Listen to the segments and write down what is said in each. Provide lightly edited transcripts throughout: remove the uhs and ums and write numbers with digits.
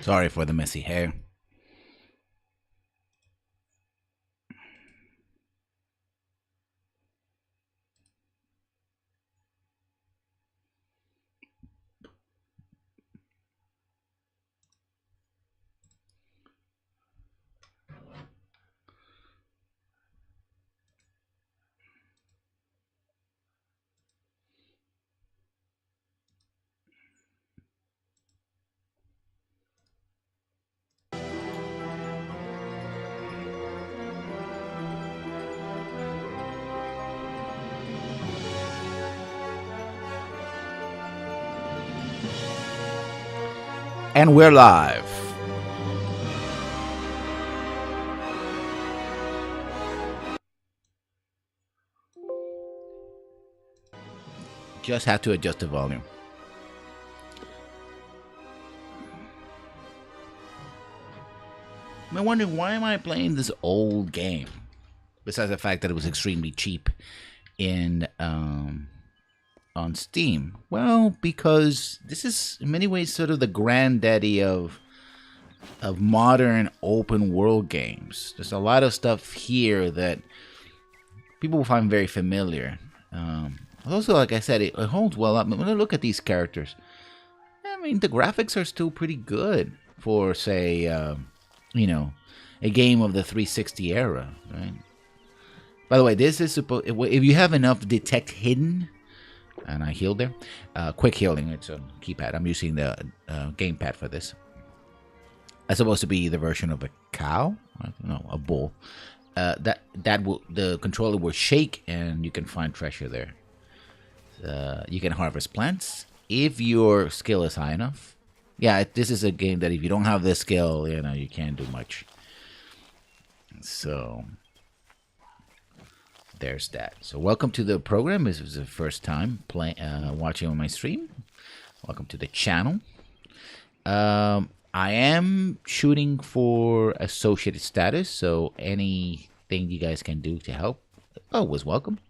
Sorry for the messy hair. And we're live. Just had to adjust the volume. I'm wondering, why am I playing this old game? Besides the fact that it was extremely cheap in on Steam. Well, because this is in many ways sort of the granddaddy of modern open world games. There's a lot of stuff here that people will find very familiar. Also, like I said, it holds well up. When I look at these characters, I mean, the graphics are still pretty good for, say, a game of the 360 era, right? By the way, this is supposed. If you have enough detect hidden, and I healed there, quick healing. It's a keypad. I'm using the gamepad for this. That's supposed to be the version of a cow. No, a bull. The controller will shake, and you can find treasure there. You can harvest plants if your skill is high enough. Yeah, this is a game that if you don't have this skill, you can't do much. So there's that. So welcome to the program. This is the first time watching on my stream. Welcome to the channel. I am shooting for associated status, so anything you guys can do to help, always welcome.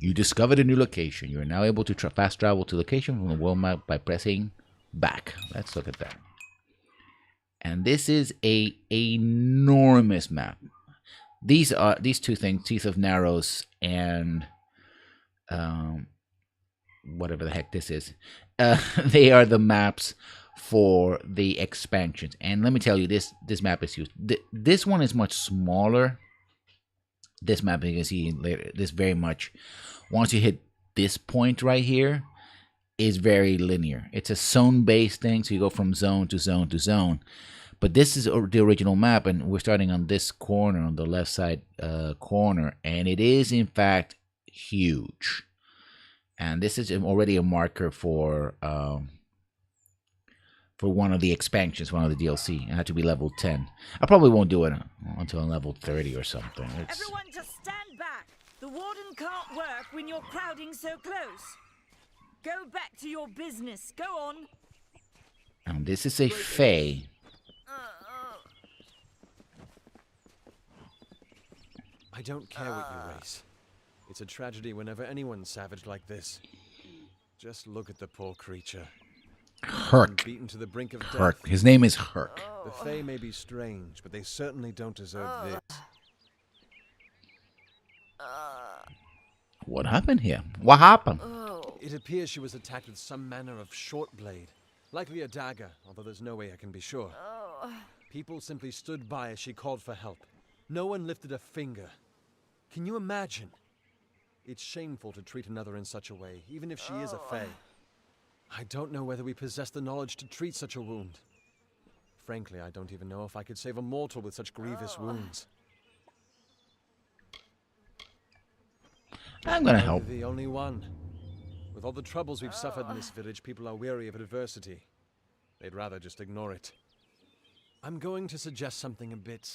You discovered a new location. You are now able to fast travel to location from the world map by pressing back. Let's look at that. And this is a enormous map. These two things, Teeth of Narrows and whatever the heck this is, they are the maps for the expansions. And let me tell you, this map is huge. This one is much smaller. This map, you can see later, this very much, once you hit this point right here, is very linear. It's a zone-based thing, so you go from zone to zone to zone. But this is the original map, and we're starting on this corner, on the left side corner, and it is, in fact, huge. And this is already a marker for one of the expansions, one of the DLC. I had to be level 10. I probably won't do it until level 30 or something. Everyone just stand back. The warden can't work when you're crowding so close. Go back to your business. Go on. And this is a Fae. I don't care what you race. It's a tragedy whenever anyone's savage like this. Just look at the poor creature. Herc. Beaten to the brink of Herc. death. His name is Herc. The Fae may be strange, but they certainly don't deserve this. What happened here? What happened? It appears she was attacked with some manner of short blade. Likely a dagger, although there's no way I can be sure. People simply stood by as she called for help. No one lifted a finger. Can you imagine? It's shameful to treat another in such a way, even if she is a Fae. I don't know whether we possess the knowledge to treat such a wound. Frankly, I don't even know if I could save a mortal with such grievous wounds. I'm gonna help. You're the only one. With all the troubles we've suffered in this village, people are weary of adversity. They'd rather just ignore it. I'm going to suggest something a bit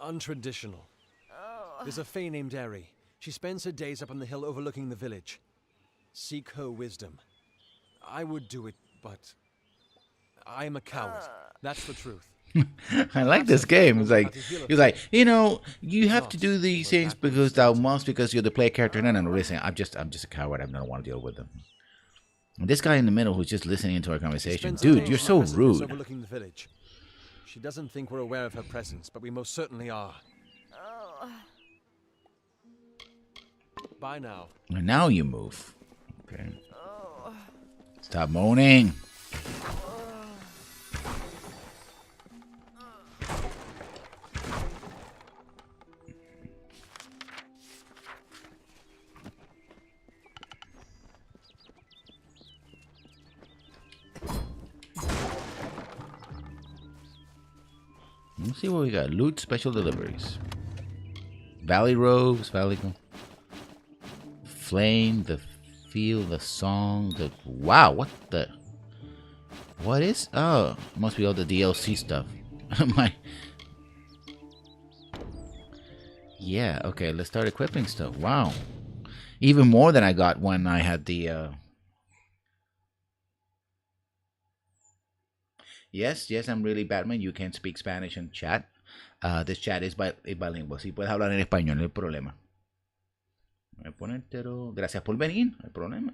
untraditional. There's a Fae named Eri. She spends her days up on the hill overlooking the village. Seek her wisdom. I would do it, but I am a coward. That's the truth. I like this game. It's like, you have to do these things because thou must, because you're the player character. No, listen, I'm just a coward. I don't want to deal with them. This guy in the middle who's just listening to our She conversation. spends the Dude, day you're on the so precipice rude. overlooking the village. She doesn't think we're aware of her presence, but we most certainly are. Bye now. And now you move. Okay. Stop moaning. Let's see what we got. Loot special deliveries. Valley robes, flame, the feel, the song, the wow, what is? Oh, must be all the DLC stuff. Yeah, okay, let's start equipping stuff. Wow. Even more than I got when I had the Yes, I'm really Batman. You can speak Spanish in chat. This chat is bilingual. Si puedes hablar en español, no hay problema. Voy a ponértelo. Gracias por venir. No hay problema.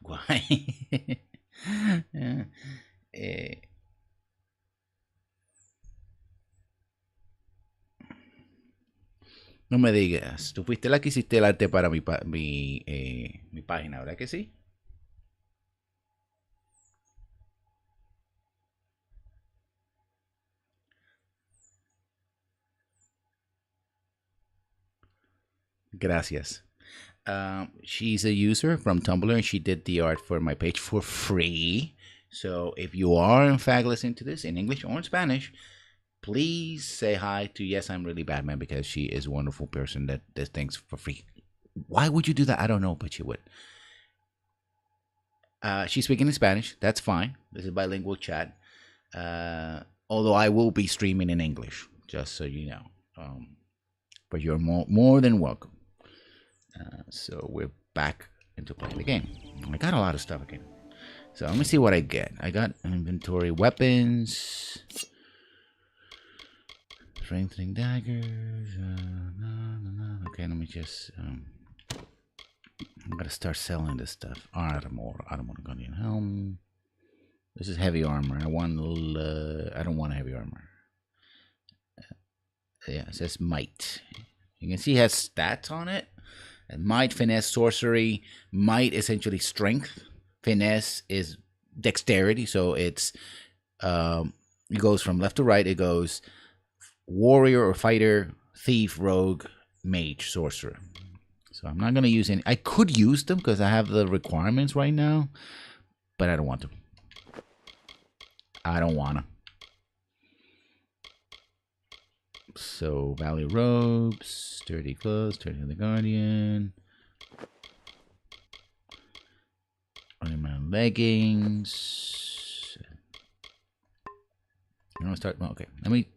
Guay. eh, no me digas. Tú fuiste la que hiciste el arte para mi página, ¿verdad que sí? Gracias. She's a user from Tumblr and she did the art for my page for free. So if you are in fact listening to this in English or in Spanish, please say hi to Yes, I'm Really Batman because she is a wonderful person that does things for free. Why would you do that? I don't know, but she would. She's speaking in Spanish. That's fine. This is bilingual chat. Although I will be streaming in English, just so you know. But you're more than welcome. So we're back into playing the game. I got a lot of stuff again. So let me see what I get. I got inventory weapons, strengthening daggers. Okay, let me just. I'm gonna start selling this stuff. Armor, Guardian helm. This is heavy armor. I don't want heavy armor. Yeah, it says might. You can see it has stats on it. Might, finesse, sorcery. Might essentially strength. Finesse is dexterity. So it goes from left to right. It goes warrior or fighter, thief, rogue, mage, sorcerer. So I'm not gonna use any. I could use them because I have the requirements right now, but I don't want to. I don't wanna. So Valley robes, sturdy clothes, sturdy of the Guardian. Running my leggings. I'm gonna start. Okay, let me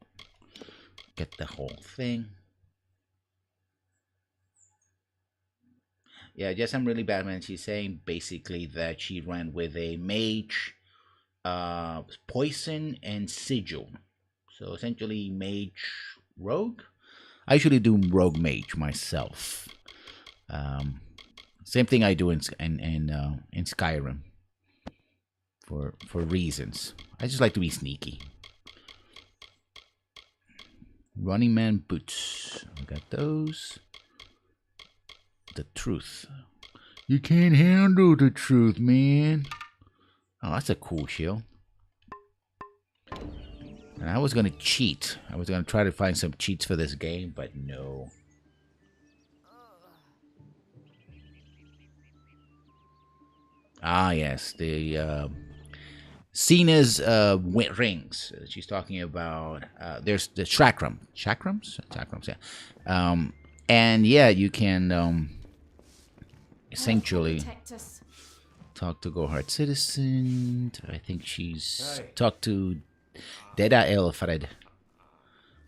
get the whole thing. Yeah, Yes, I'm Really Batman. She's saying basically that she ran with a mage, poison, and sigil. So essentially, mage rogue. I usually do rogue mage myself. Same thing I do in Skyrim. For reasons, I just like to be sneaky. Running Man boots. I got those. The truth. You can't handle the truth, man. Oh, that's a cool shield. And I was gonna cheat. I was gonna try to find some cheats for this game, but no. Ah, yes, the Cena's rings. She's talking about. There's the chakrams, yeah. And yeah, you can essentially talk to Gohart Citizen. I think she's talked to Deda Elfred.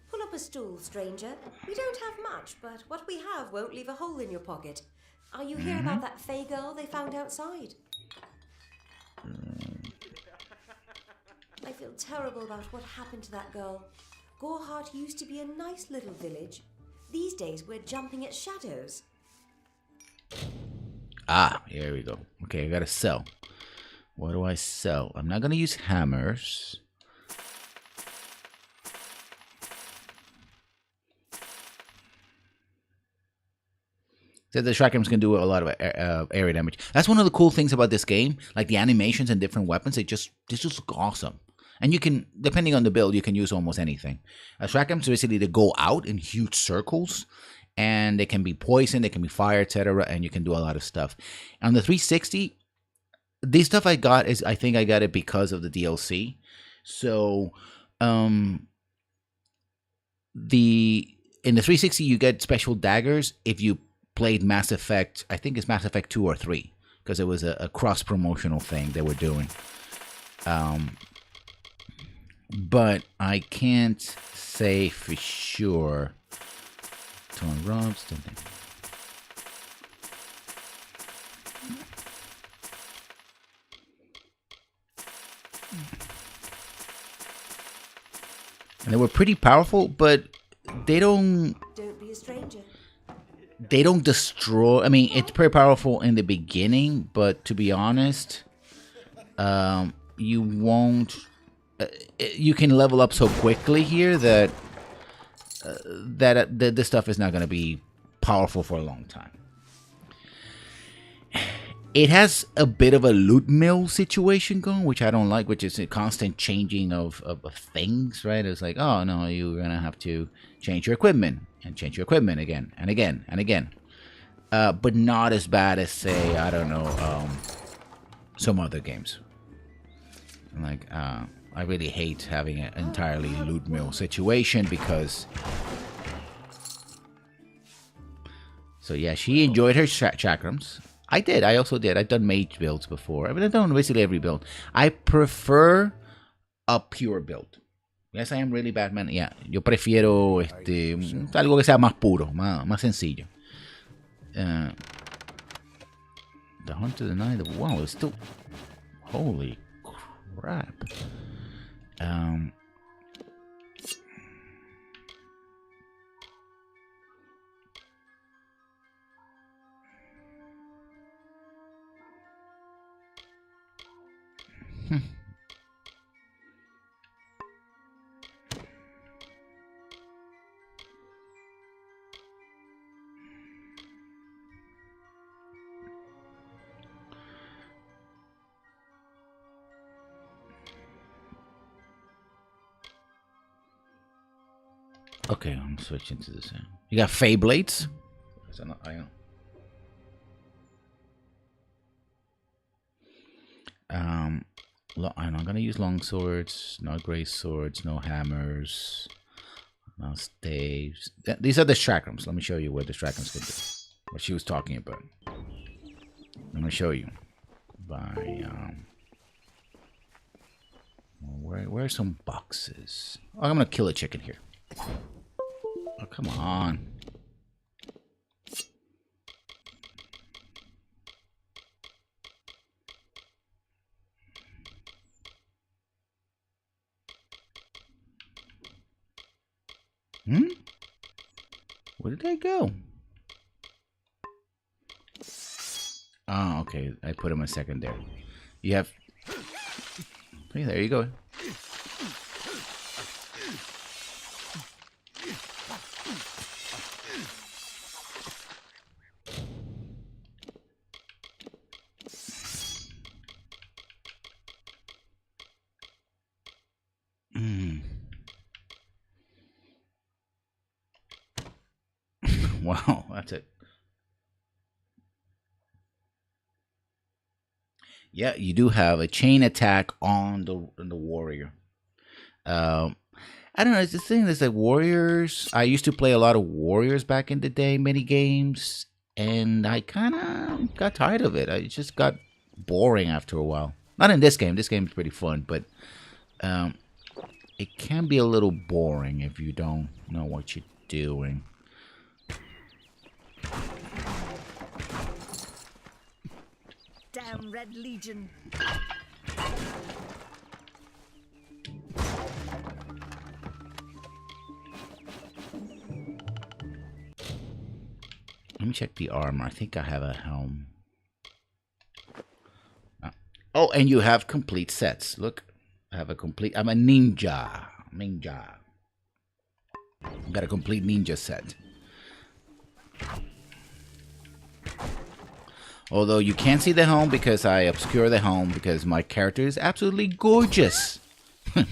Pull up a stool, stranger. We don't have much, but what we have won't leave a hole in your pocket. Are you here about that Fey girl they found outside? I feel terrible about what happened to that girl. Goreheart used to be a nice little village. These days we're jumping at shadows. Ah, here we go. Okay, I gotta sell. What do I sell? I'm not gonna use hammers. Said the Shrikams can do a lot of area damage. That's one of the cool things about this game. Like the animations and different weapons, they just look awesome. And you can, depending on the build, you can use almost anything. Shrikams basically they go out in huge circles, and they can be poison, they can be fire, etc. And you can do a lot of stuff. On the 360, this stuff I got is I think I got it because of the DLC. So, in the 360 you get special daggers if you played Mass Effect. I think it's Mass Effect 2 or 3 because it was a cross promotional thing they were doing. But I can't say for sure. Torn rubs. And they were pretty powerful, but they don't. Don't be a stranger. They don't destroy. I mean, it's pretty powerful in the beginning, but to be honest, you won't. You can level up so quickly here that this stuff is not going to be powerful for a long time. It has a bit of a loot mill situation going, which I don't like, which is a constant changing of things, right? It's like, oh, no, you're going to have to change your equipment and change your equipment again and again and again. But not as bad as, say, I don't know, some other games. Like, I really hate having an entirely loot mill situation because... So, yeah, she enjoyed her chakrams. I did. I also did. I've done mage builds before. I mean, I've done basically every build. I prefer a pure build. Yes, I am really Batman. Yeah, yo prefiero algo que sea más puro, más sencillo. The Hunt of the Night of... Wow, it's still... Holy crap. Okay, I'm switching to this. You got Fey Blades? I'm gonna use long swords, no great swords, no hammers, no staves. These are the chakrams. Let me show you what the chakrams can do. What she was talking about. I'm gonna show you. By where are some boxes? Oh, I'm gonna kill a chicken here. Oh, come on. Where did they go? Oh, okay. I put them in secondary. You have... Hey, there you go. Wow, that's it. Yeah, you do have a chain attack on the warrior. I don't know. It's the thing that's like warriors. I used to play a lot of warriors back in the day, many games, and I kind of got tired of it. I just got boring after a while. Not in this game. This game is pretty fun, but it can be a little boring if you don't know what you're doing. Damn Red Legion. Let me check the armor. I think I have a helm. Oh, and you have complete sets. Look, I have a complete. I'm a ninja. Ninja. Got a complete ninja set. Although you can't see the helm because I obscure the helm because my character is absolutely gorgeous.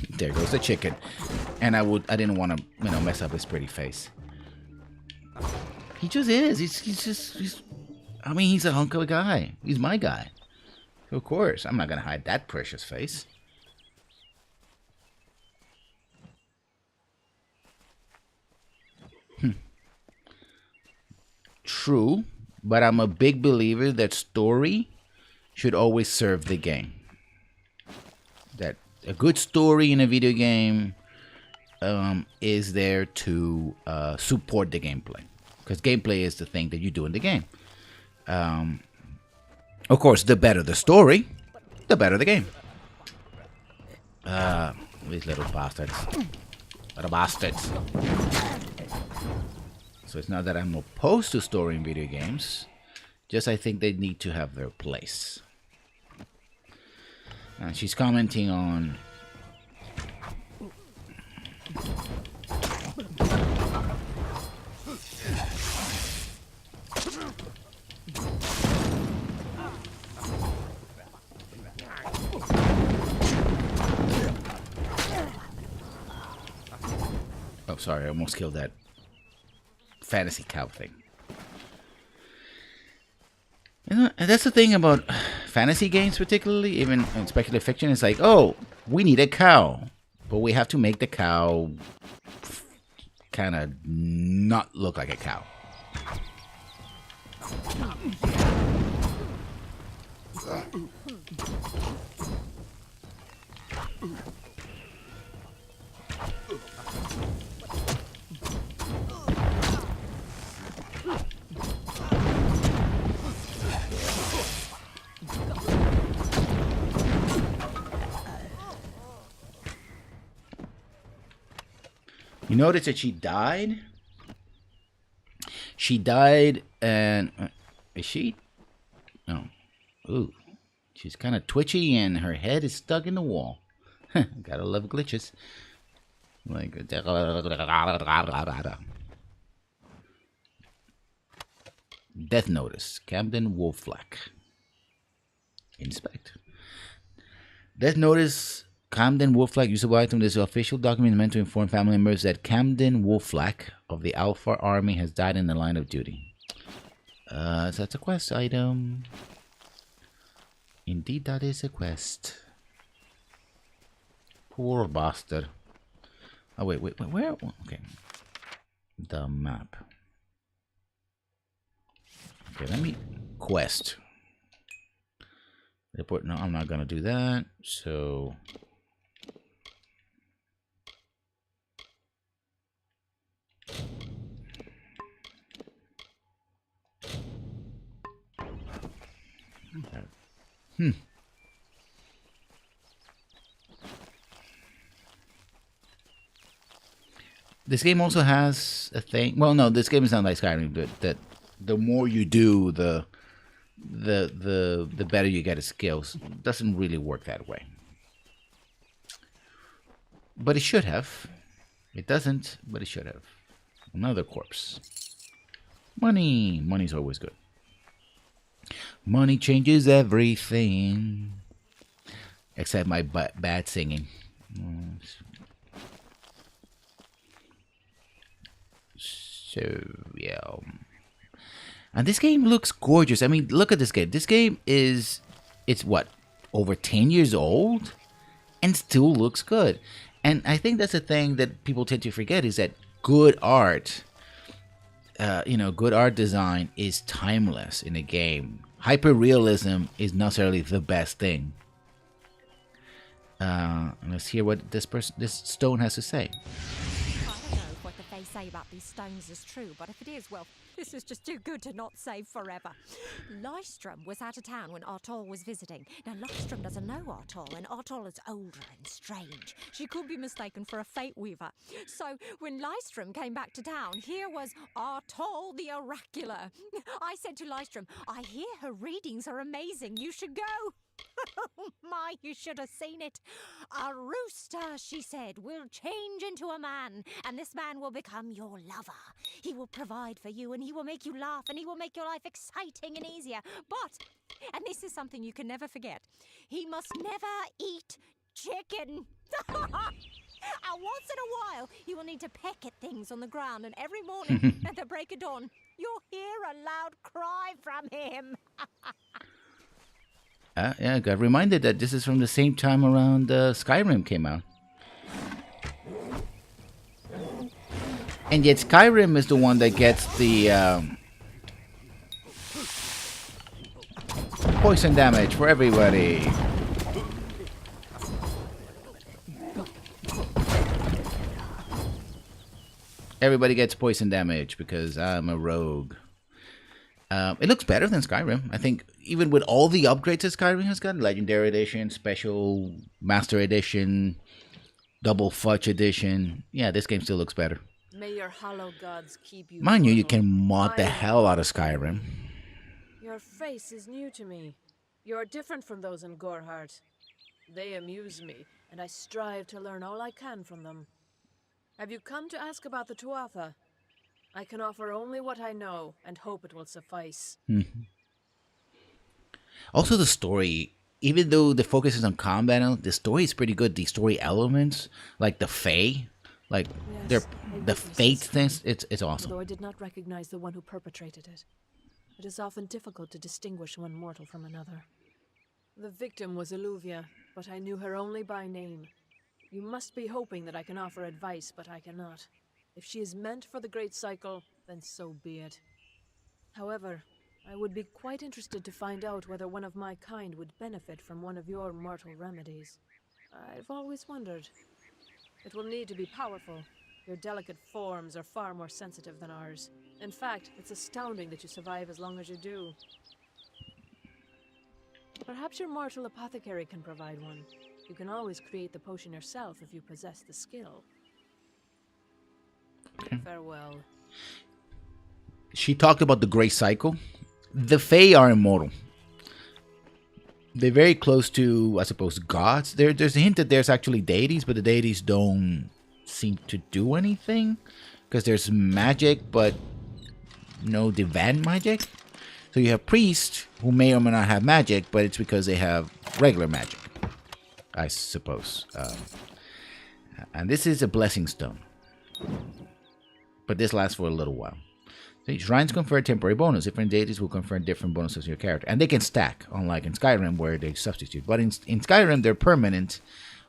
There goes the chicken. And I didn't want to, mess up his pretty face. He just is. He's a hunk of a guy. He's my guy. Of course, I'm not going to hide that precious face. True, but I'm a big believer that story should always serve the game. That a good story in a video game is there to support the gameplay. Because gameplay is the thing that you do in the game. Of course, the better the story, the better the game. These little bastards. Little bastards. So it's not that I'm opposed to story in video games. Just I think they need to have their place. And she's commenting on... Oh, sorry, I almost killed that fantasy cow thing. And that's the thing about fantasy games, particularly, even in speculative fiction. It's like, oh, we need a cow, but we have to make the cow kind of not look like a cow. You notice that she died? She died and... is she? Oh. Ooh. She's kind of twitchy and her head is stuck in the wall. Gotta love glitches. Like... Death Notice. Camden Wolflack. Inspect. Death Notice... Camden Wolflack, usable item. This is an official document meant to inform family members that Camden Wolflack of the Alpha Army has died in the line of duty. So that's a quest item. Indeed, that is a quest. Poor bastard. Oh, wait, where? Okay. The map. Okay, let me... Quest. Report. No, I'm not going to do that. So... This game also has a thing. Well, no, this game is not like Skyrim. That the more you do, the better you get at skills. It doesn't really work that way, but it should have. It doesn't, but it should have. Another corpse. Money's always good. Money changes everything. Except my bad singing. So, yeah. And this game looks gorgeous. I mean, look at this game. This game is... It's what? Over 10 years old? And still looks good. And I think that's a thing that people tend to forget is that good art... good art design is timeless in a game. Hyper-realism is not necessarily the best thing. Let's hear what this stone has to say. I don't know what the face say about these stones is true, but if it is, well, this is just too good to not save forever. Lystrom was out of town when Artol was visiting. Now, Lystrom doesn't know Artol, and Artol is older and strange. She could be mistaken for a fate weaver. So, when Lystrom came back to town, here was Artol the Oracular. I said to Lystrom, I hear her readings are amazing. You should go. Oh my, you should have seen it. A rooster, she said, will change into a man, and this man will become your lover. He will provide for you, and he will make you laugh, and he will make your life exciting and easier. But, and this is something you can never forget, he must never eat chicken. And once in a while, he will need to peck at things on the ground, and every morning at the break of dawn, you'll hear a loud cry from him. Yeah, I got reminded that this is from the same time around Skyrim came out. And yet Skyrim is the one that gets the poison damage for everybody. Everybody gets poison damage because I'm a rogue. It looks better than Skyrim. I think even with all the upgrades that Skyrim has got, Legendary Edition, Special Master Edition, Double Fudge Edition, yeah, this game still looks better. May your hollow gods keep you. Mind you, you mortal. can mod the hell out of Skyrim. Your face is new to me. You're different from those in Gorhart. They amuse me, and I strive to learn all I can from them. Have you come to ask about the Tuatha? I can offer only what I know, and hope it will suffice. Also, the story, even though the focus is on combat, the story is pretty good. The story elements, like the Fae, like Yes, the fate things, it's awesome. Although I did not recognize the one who perpetrated it. It is often difficult to distinguish one mortal from another. The victim was Illuvia, but I knew her only by name. You must be hoping that I can offer advice, but I cannot. If she is meant for the Great Cycle, then so be it. However, I would be quite interested to find out whether one of my kind would benefit from one of your mortal remedies. I've always wondered. It will need to be powerful. Your delicate forms are far more sensitive than ours. In fact, it's astounding that you survive as long as you do. Perhaps your mortal apothecary can provide one. You can always create the potion yourself if you possess the skill. Farewell. She talked about the Great Cycle. The Fae are immortal. They're very close to, I suppose, gods. There's a hint that there's actually deities, but the deities don't seem to do anything. Because there's magic, but no divine magic. So you have priests who may or may not have magic, but it's because they have regular magic, I suppose. And this is a blessing stone. But this lasts for a little while. So shrines confer a temporary bonus. Different deities will confer different bonuses to your character. And they can stack, unlike in Skyrim where they substitute. But in Skyrim, they're permanent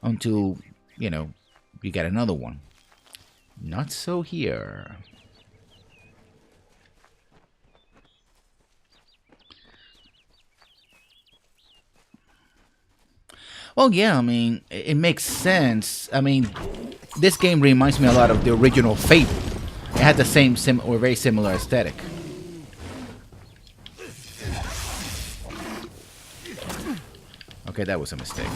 until, you get another one. Not so here. Well, yeah, I mean, it makes sense. I mean, this game reminds me a lot of the original Fate. It had the same or very similar aesthetic. Okay, that was a mistake.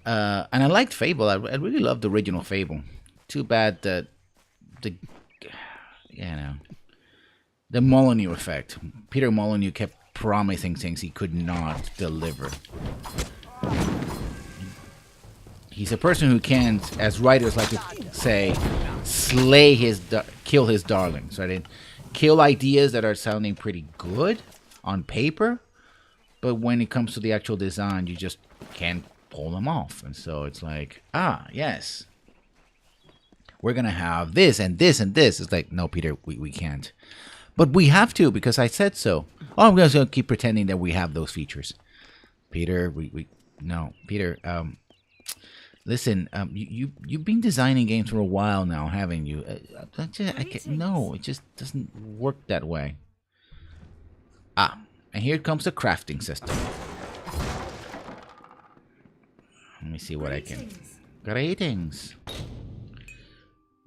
And I liked Fable. I really loved the original Fable. Too bad that the Molyneux effect. Peter Molyneux kept promising things he could not deliver. He's a person who can't, as writers like to say, kill his darlings. Right? Kill ideas that are sounding pretty good on paper, but when it comes to the actual design, you just can't pull them off. And so it's like, yes, we're gonna have this and this and this. It's like, no, Peter, we can't. But we have to, because I said so. Oh, I'm going to keep pretending that we have those features. Peter, no. Peter, listen, you've been designing games for a while now, haven't you? No, it just doesn't work that way. And here comes the crafting system. Let me see what I can. Greetings. Greetings.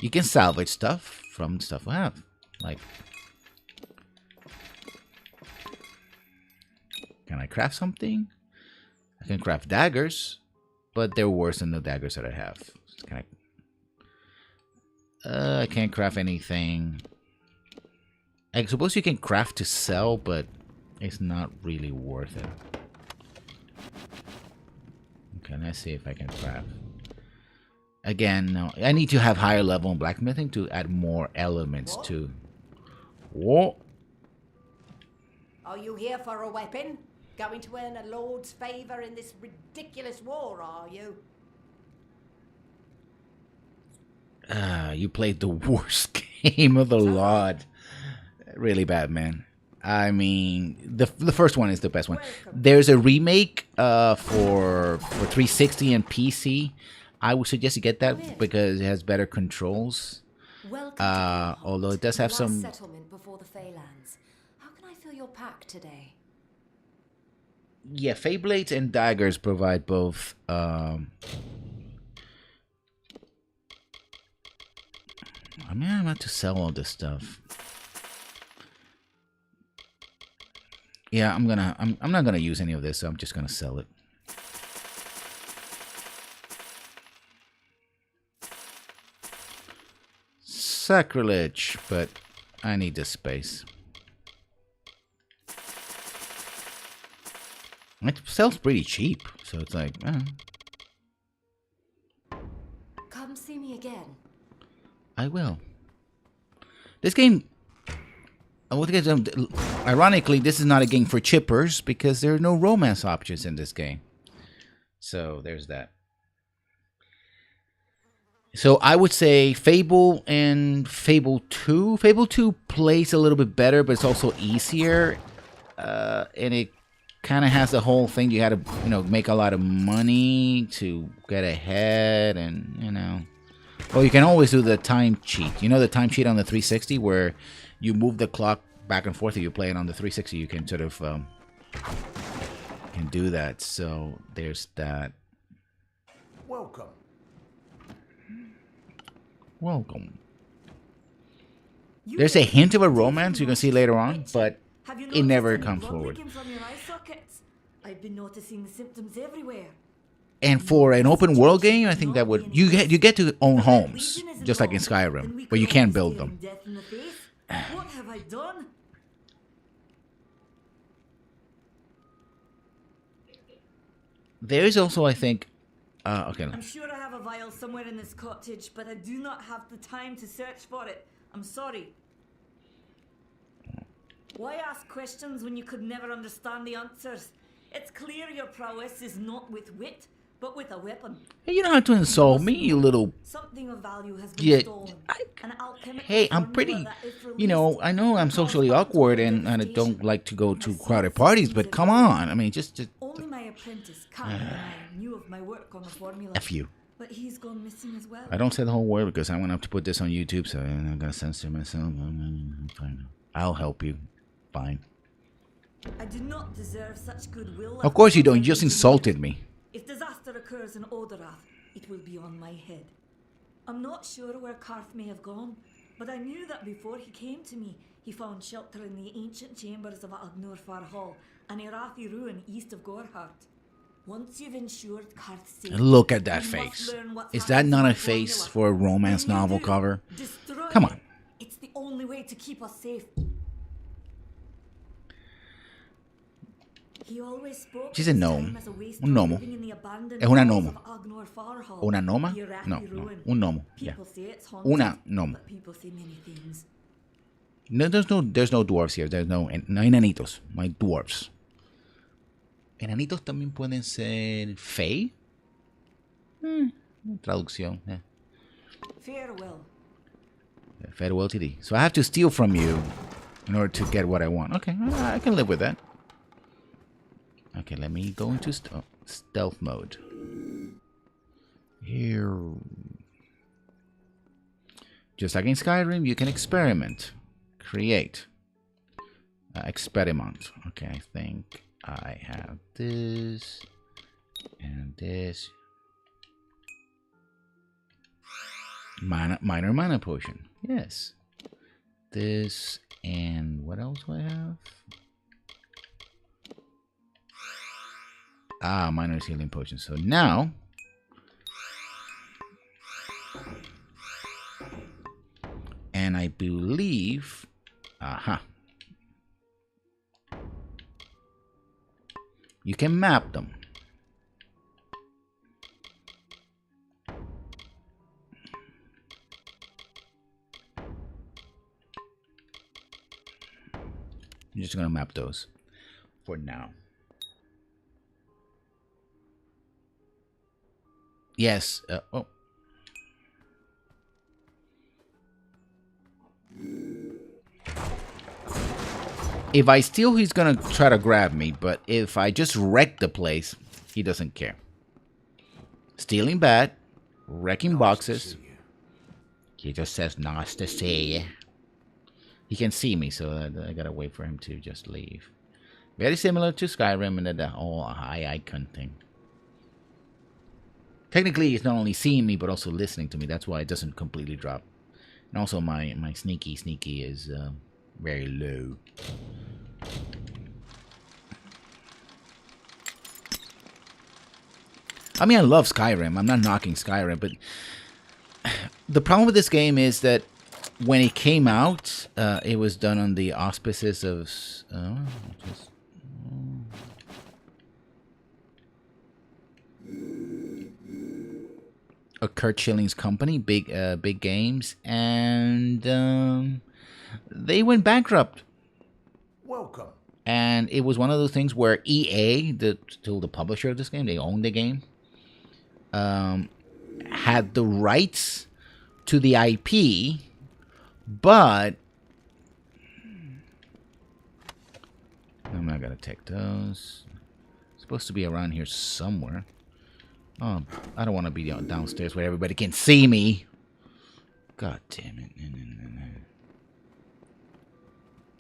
You can salvage stuff from stuff we have. Like, can I craft something? I can craft daggers, but they're worse than the daggers that I have. Can I can't craft anything. I suppose you can craft to sell, but it's not really worth it. Okay, let's see if I can craft. Again, no, I need to have higher level in blacksmithing to add more elements to. Whoa! Are you here for a weapon? Going to earn a lord's favour in this ridiculous war, are you? You played the worst game of the lot. Really bad, man. I mean, the first one is the best one. There's a remake for 360 and PC. I would suggest you get that because it has better controls. Although it does have some settlement before the Feylands. How can I fill your pack today? Yeah, Fey Blades and Daggers provide both. I mean, I'm about to sell all this stuff. Yeah, I'm not gonna use any of this, so I'm just gonna sell it. Sacrilege, but I need this space. It sells pretty cheap, so it's like, Come see me again. I will. This game, ironically, this is not a game for chippers because there are no romance options in this game. So there's that. So I would say Fable and Fable 2. Fable 2 plays a little bit better, but it's also easier. And it kind of has the whole thing. You had to, make a lot of money to get ahead, and well, you can always do the time cheat. You know the time cheat on the 360 where you move the clock back and forth. If you play it on the 360, you can sort of can do that. So there's that. Welcome. Welcome. There's a hint of a romance you can see later on, but it never comes forward. I've been noticing the symptoms everywhere. And for an open world game, I think that would you get to own homes, just like in Skyrim, but you can't build them. What have I done? There is also, I think, okay. I'm sure I have a vial somewhere in this cottage, but I do not have the time to search for it. I'm sorry. Why ask questions when you could never understand the answers? It's clear your prowess is not with wit, but with a weapon. Hey, you don't have to insult me, you little. Something of value has been stolen. An alchemical Hey, I'm pretty. formula that if released, I know I'm socially awkward and I don't like to go to crowded parties, but come on. I mean, just Only my apprentice, Karen, and I knew of my work on the formula. F you. But he's gone missing as well. I don't say the whole word because I want to have to put this on YouTube, so I'm gonna censor myself. Fine. I'll help you. Fine. I do not deserve such goodwill. Of course you don't. You just insulted me. If disaster occurs in Odorath, it will be on my head. I'm not sure where Karth may have gone, but I knew that before he came to me, he found shelter in the ancient chambers of Agnor Far Hall, an Irathi ruin east of Gorhart. Once you've ensured Karth's safety, Look at that you must face. learn what's Is that happened not to a the face formula. for a romance When you novel do, cover? destroy Come it. on. It's the only way to keep us safe. He always spoke She's a of his gnome. time as a wastrel Un gnomo. living in the abandoned Es una halls gnomo. of Agnor Far Hall, ¿Una gnoma? the Irathi No, ruin. un gnomo. Yeah. People say it's haunted, Una gnome. but people say many things. No, there's no dwarves here. No hay enanitos. No hay dwarves. Enanitos también pueden ser fey. Traducción. Farewell. Farewell to thee. So I have to steal from you in order to get what I want. Okay, I can live with that. Okay, let me go into stealth mode. Here. Just like in Skyrim, you can experiment. Create. Experiment. Okay, I think I have this. And this. Minor mana potion. Yes. This and what else do I have? Ah, minor healing potion. So now and I believe you can map them. I'm just gonna map those for now. Yes. Oh. If I steal, he's gonna try to grab me. But if I just wreck the place, he doesn't care. Stealing bad, wrecking boxes. He just says nice to see you. He can see me, so I gotta wait for him to just leave. Very similar to Skyrim and the whole high icon thing. Technically, it's not only seeing me, but also listening to me. That's why it doesn't completely drop. And also, my sneaky is very low. I mean, I love Skyrim. I'm not knocking Skyrim, but the problem with this game is that when it came out, it was done on the auspices of a Kurt Schilling's company, big games, and they went bankrupt. Welcome. And it was one of those things where EA, still the publisher of this game, they owned the game, had the rights to the IP, but I'm not gonna take those. It's supposed to be around here somewhere. Oh, I don't want to be downstairs where everybody can see me. God damn it.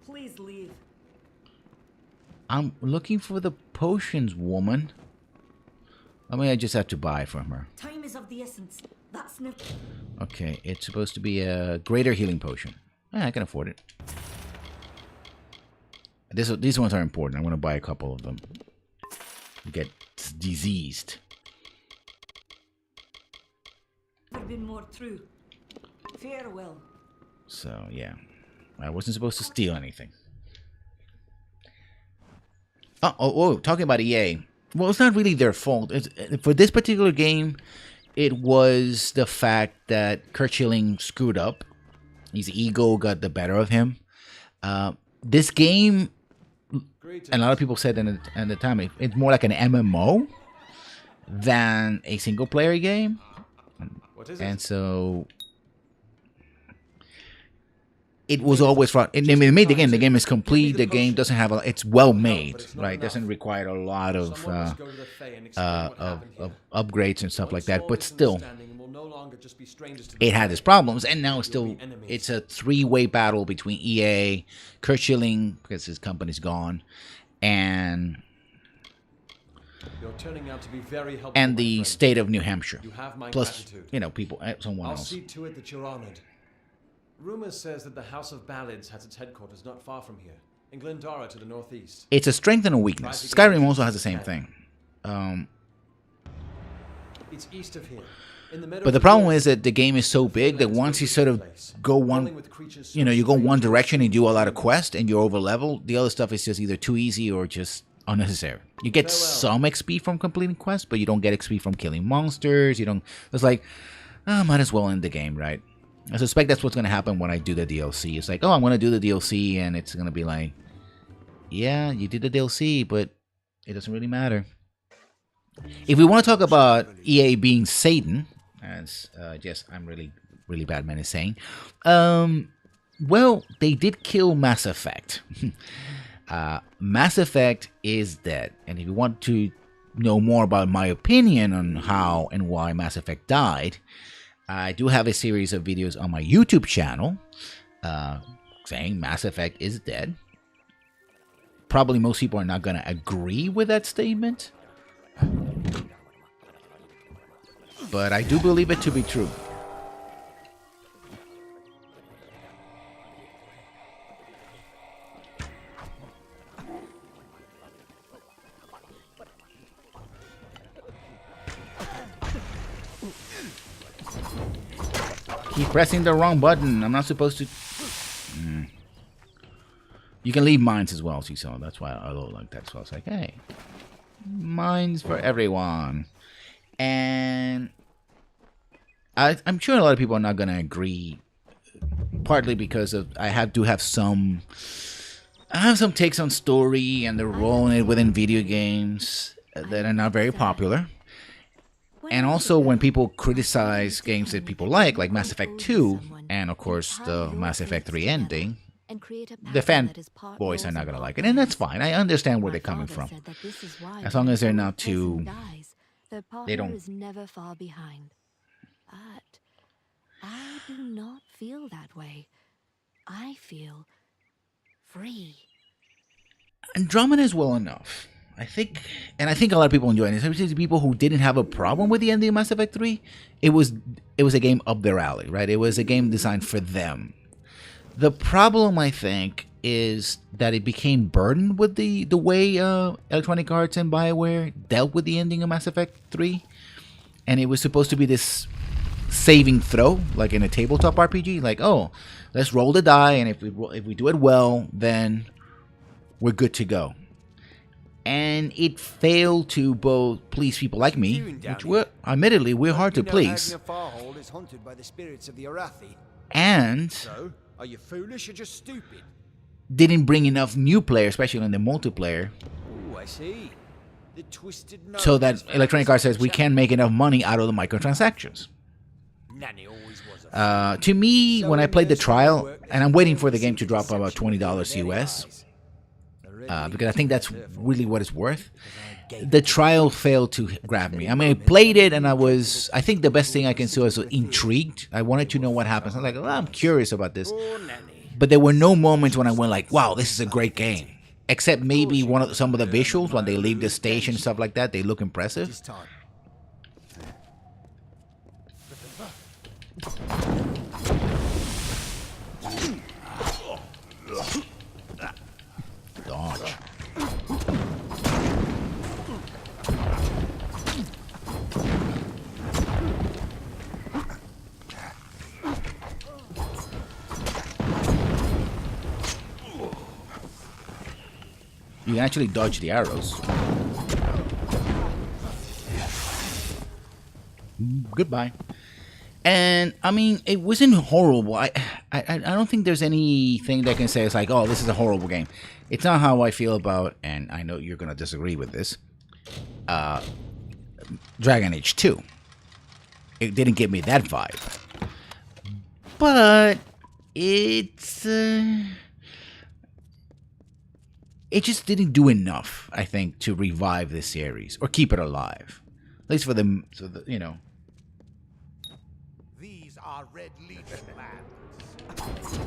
Please leave. I'm looking for the potions woman. I mean, I just have to buy from her. Time is of the essence. That's no. Okay, it's supposed to be a greater healing potion. Yeah, I can afford it. These ones are important. I want to buy a couple of them. Get diseased. Never been more true. Farewell. So, yeah. I wasn't supposed to steal anything. Oh, talking about EA. Well, it's not really their fault. For this particular game, it was the fact that Kurt Schilling screwed up. His ego got the better of him. This game, and a lot of people said at the time, it's more like an MMO than a single-player game. And so it was always fun. It made the game. The game is complete. The game doesn't have it's well made, right? It doesn't require a lot of upgrades and stuff like that. But still, it had its problems, and now it's a three-way battle between EA, Kurt Schilling, because his company's gone, and You're turning out to be very helpful, and the state of New Hampshire. You have my Plus, gratitude. people, someone I'll else. see to it that you're honored. Rumor says that the House of Ballads has its headquarters not far from here, in Glendara to the northeast. It's a strength and a weakness. Skyrim also has the same thing. It's east of here. In the meadow But the problem is that the game is so big that once you sort of go you go one direction and do a lot of quests and you're over leveled, the other stuff is just either too easy or just unnecessary. You get some XP from completing quests, but you don't get XP from killing monsters. It's like, might as well end the game, right? I suspect that's what's going to happen when I do the DLC. It's like, I'm going to do the DLC, and it's going to be like, yeah, you did the DLC, but it doesn't really matter. If we want to talk about EA being Satan, as I'm really, really bad man is saying, well, they did kill Mass Effect. Mass Effect is dead, and if you want to know more about my opinion on how and why Mass Effect died, I do have a series of videos on my YouTube channel saying Mass Effect is dead. Probably most people are not going to agree with that statement, but I do believe it to be true. Keep pressing the wrong button. I'm not supposed to. You can leave mines as well, see, so that's why I don't like that. So I was like, hey, mines for everyone. And I'm sure a lot of people are not going to agree, partly because of I have some takes on story and the role in it within video games that are not very popular. And also when people criticize games that people like Mass Effect 2, and of course the Mass Effect 3 ending, the fanboys are not going to like it. And that's fine. I understand where they're coming from. As long as they're not too... They don't... never far behind. But I do not feel that way. I feel free. Andromeda is well enough. I think a lot of people enjoy it. Especially people who didn't have a problem with the ending of Mass Effect 3. It was a game up their alley, right? It was a game designed for them. The problem, I think, is that it became burdened with the way Electronic Arts and BioWare dealt with the ending of Mass Effect 3. And it was supposed to be this saving throw, like in a tabletop RPG. Like, oh, let's roll the die, and if we do it well, then we're good to go. And it failed to both please people like me, which admittedly we're hard to please, and So, are you foolish or just stupid? didn't bring enough new players, especially in the multiplayer, Oh, I see. The twisted so that Electronic Arts says we can't make enough money out of the microtransactions. Nanny always was a To me, when I played the trial, and I'm waiting for the game to drop about $20 US, because I think that's really what it's worth. The trial failed to grab me. I mean, I played it, and I think the best thing I can say is intrigued. I wanted to know what happens. I'm like, well, I'm curious about this. But there were no moments when I went like, wow, this is a great game. Except maybe some of the visuals, when they leave the station and stuff like that, they look impressive. It's time. Dodge. You can actually dodge the arrows. Goodbye. And I mean, it wasn't horrible. I don't think there's anything that can say it's like, oh, this is a horrible game. It's not how I feel about, and I know you're gonna disagree with this, Dragon Age 2. It didn't give me that vibe, but it just didn't do enough, I think, to revive this series or keep it alive. At least for them, so the, you know. These are Red Legion lands.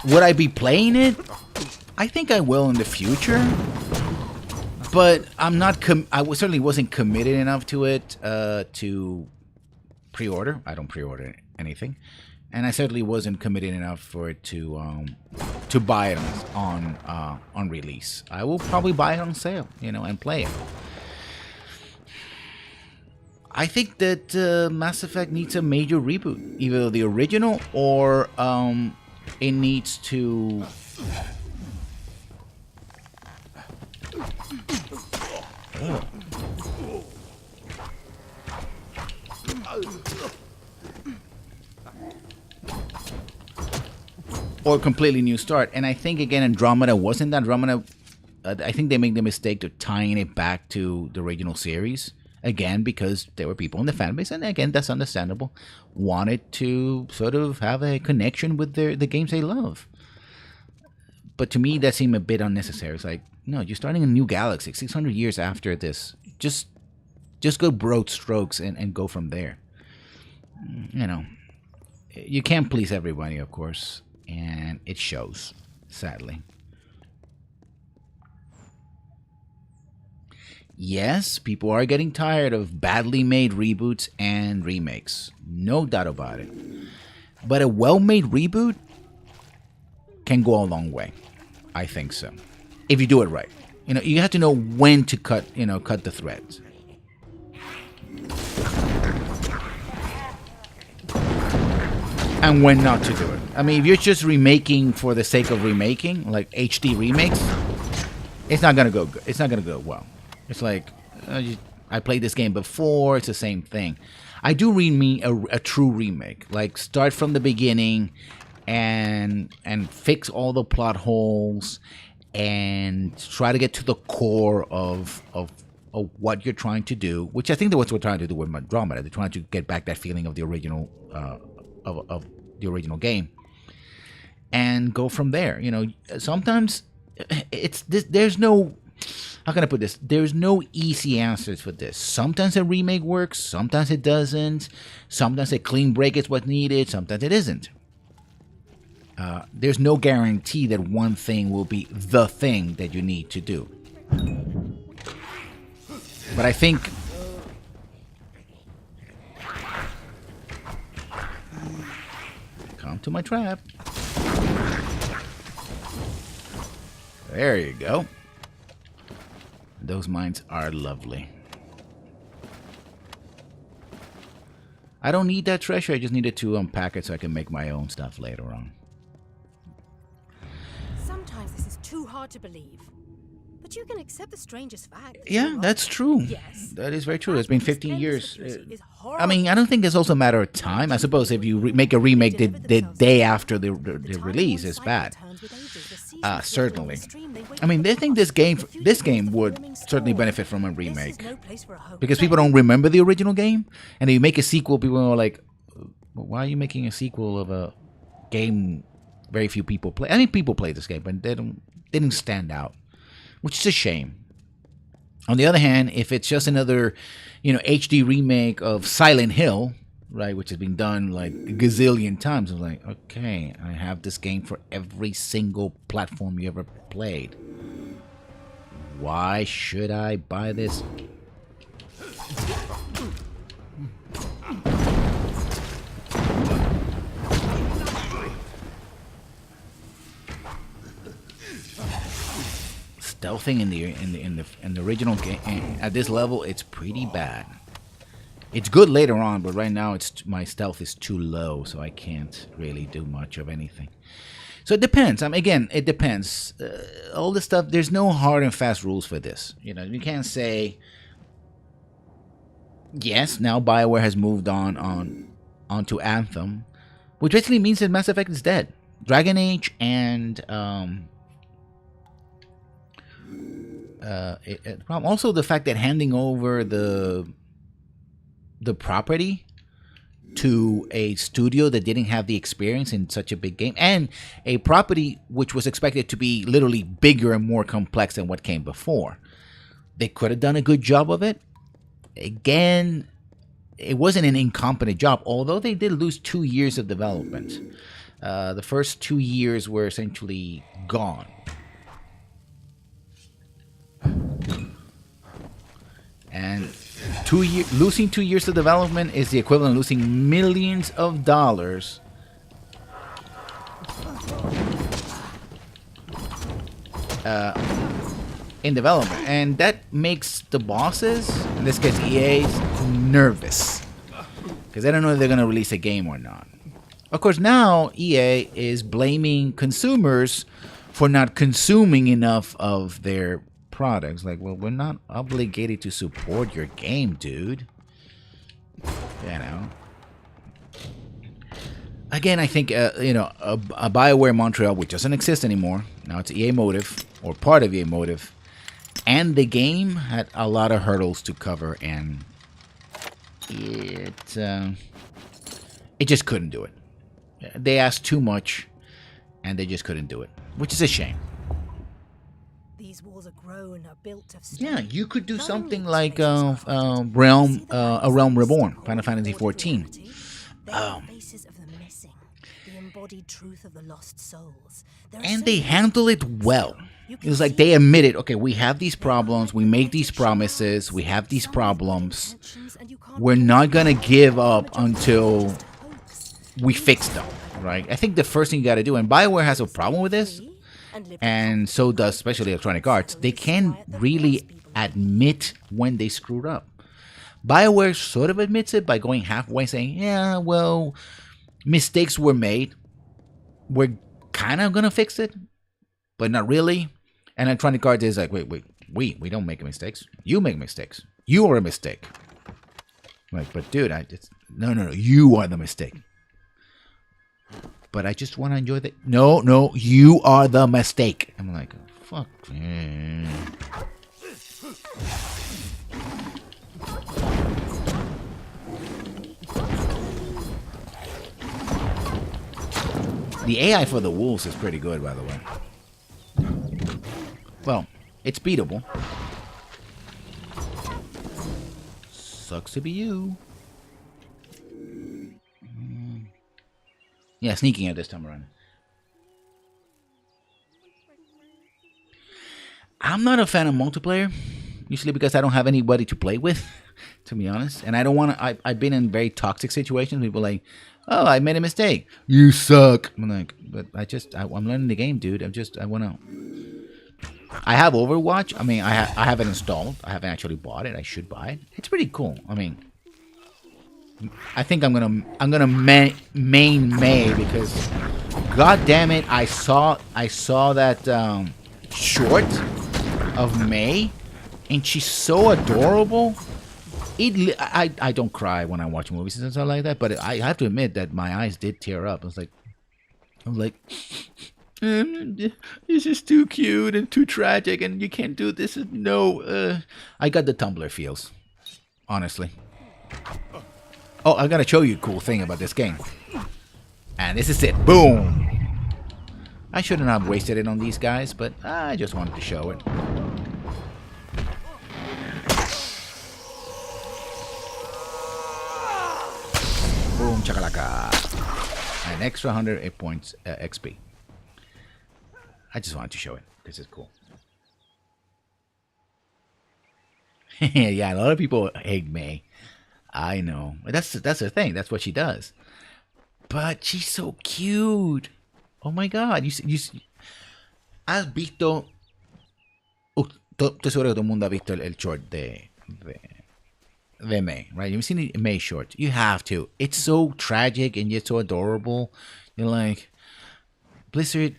Would I be playing it? I think I will in the future. But I'm not. I certainly wasn't committed enough to it to pre-order. I don't pre-order anything, and I certainly wasn't committed enough for it to buy it on release. I will probably buy it on sale, and play it. I think that Mass Effect needs a major reboot, either the original or it needs to. Or a completely new start. And I think, again, Andromeda wasn't that. Andromeda, I think they made the mistake of tying it back to the original series. Again, because there were people in the fan base, and again, that's understandable, wanted to sort of have a connection with the games they love. But to me, that seemed a bit unnecessary. It's like, no, you're starting a new galaxy 600 years after this. Just go broad strokes and go from there. You can't please everybody, of course, and it shows, sadly. Yes, people are getting tired of badly made reboots and remakes. No doubt about it. But a well-made reboot can go a long way. I think so. If you do it right. You have to know when to cut the threads. and when not to do it. I mean, if you're just remaking for the sake of remaking, like HD remakes, it's not gonna go good. It's not gonna go well. It's like I played this game before. It's the same thing. I do a true remake, like start from the beginning, and fix all the plot holes, and try to get to the core of what you're trying to do. Which I think that's what we're trying to do with Andromeda. They're trying to get back that feeling of the original of the original game, and go from there. You know, sometimes it's this. There's no, how can I put this? There's no easy answers for this. Sometimes a remake works, sometimes it doesn't. Sometimes a clean break is what's needed, sometimes it isn't. There's no guarantee that one thing will be the thing that you need to do. But I think come to my trap. There you go. Those mines are lovely. I don't need that treasure. I just needed to unpack it so I can make my own stuff later on. Sometimes this is too hard to believe. But you can accept the strangest fact. Yeah, that's true. Yes. That is very true. It's been 15 years. Is I mean, I don't think it's also a matter of time. I suppose if you make a remake the day after the release, it's bad. Certainly. I mean, they think this game would certainly benefit from a remake. Because people don't remember the original game. And if you make a sequel, people are like, why are you making a sequel of a game very few people play? I mean, people play this game, but they didn't stand out. Which is a shame. On the other hand, if it's just another, HD remake of Silent Hill, right, which has been done like a gazillion times, I'm like, okay, I have this game for every single platform you ever played. Why should I buy this? Stealthing in the original game at this level, it's pretty bad. It's good later on, but right now my stealth is too low, so I can't really do much of anything. So it depends. Again, it depends. All this stuff. There's no hard and fast rules for this. You can't say yes. Now BioWare has moved onto Anthem, which basically means that Mass Effect is dead. Dragon Age and also the fact that handing over the property to a studio that didn't have the experience in such a big game, and a property which was expected to be literally bigger and more complex than what came before. They could have done a good job of it. Again, it wasn't an incompetent job, although they did lose 2 years of development. The first 2 years were essentially gone. And losing 2 years of development is the equivalent of losing millions of dollars in development. And that makes the bosses, in this case EA, nervous. Because they don't know if they're going to release a game or not. Of course, now EA is blaming consumers for not consuming enough of their products. Like, well, we're not obligated to support your game, dude. Again, I think a BioWare Montreal, which doesn't exist anymore, now it's EA Motive, or part of EA Motive, and the game had a lot of hurdles to cover, and it just couldn't do it. They asked too much, and they just couldn't do it, which is a shame. These walls are grown, are built of stone. Yeah, you could do something like a Realm Reborn, Final Fantasy XIV. Faces of the missing, the embodied truth of the lost souls. And they handle it well. It was like they admitted, okay, we have these problems, we make these promises, we have these problems. We're not gonna give up until we fix them, right? I think the first thing you gotta do, and BioWare has a problem with this, and so does especially Electronic Arts, they can't really admit when they screwed up. BioWare sort of admits it by going halfway saying, yeah, well, mistakes were made. We're kind of gonna fix it, but not really. And Electronic Arts is like, wait, we don't make mistakes. You make mistakes. You are a mistake. Like, but dude, no, you are the mistake. But I just want to enjoy the. No, you are the mistake. I'm like, fuck. The AI for the wolves is pretty good, by the way. Well, it's beatable. Sucks to be you. Yeah, sneaking it this time around. I'm not a fan of multiplayer, usually because I don't have anybody to play with, to be honest. And I don't want to. I've been in very toxic situations. People are like, oh, I made a mistake. You suck. I'm like, but I'm learning the game, dude. I want to. I have Overwatch. I mean, I have it installed. I haven't actually bought it. I should buy it. It's pretty cool. I mean, I think I'm gonna main May because, god damn it, I saw that short of May, and she's so adorable. I don't cry when I watch movies and stuff like that, but I have to admit that my eyes did tear up. I'm like, this is too cute and too tragic, and you can't do this. No, I got the Tumblr feels, honestly. Oh, I gotta show you a cool thing about this game. And this is it. Boom! I shouldn't have wasted it on these guys, but I just wanted to show it. Boom, chakalaka. An extra 108 points XP. I just wanted to show it. This is cool. Yeah, a lot of people hate May. I know. That's the thing. That's what she does. But she's so cute. Oh my god. ¿Has visto? Estoy seguro que todo el mundo ha visto el short de May, right? You've seen the May short. You have to. It's so tragic and yet so adorable. You're like, Blizzard,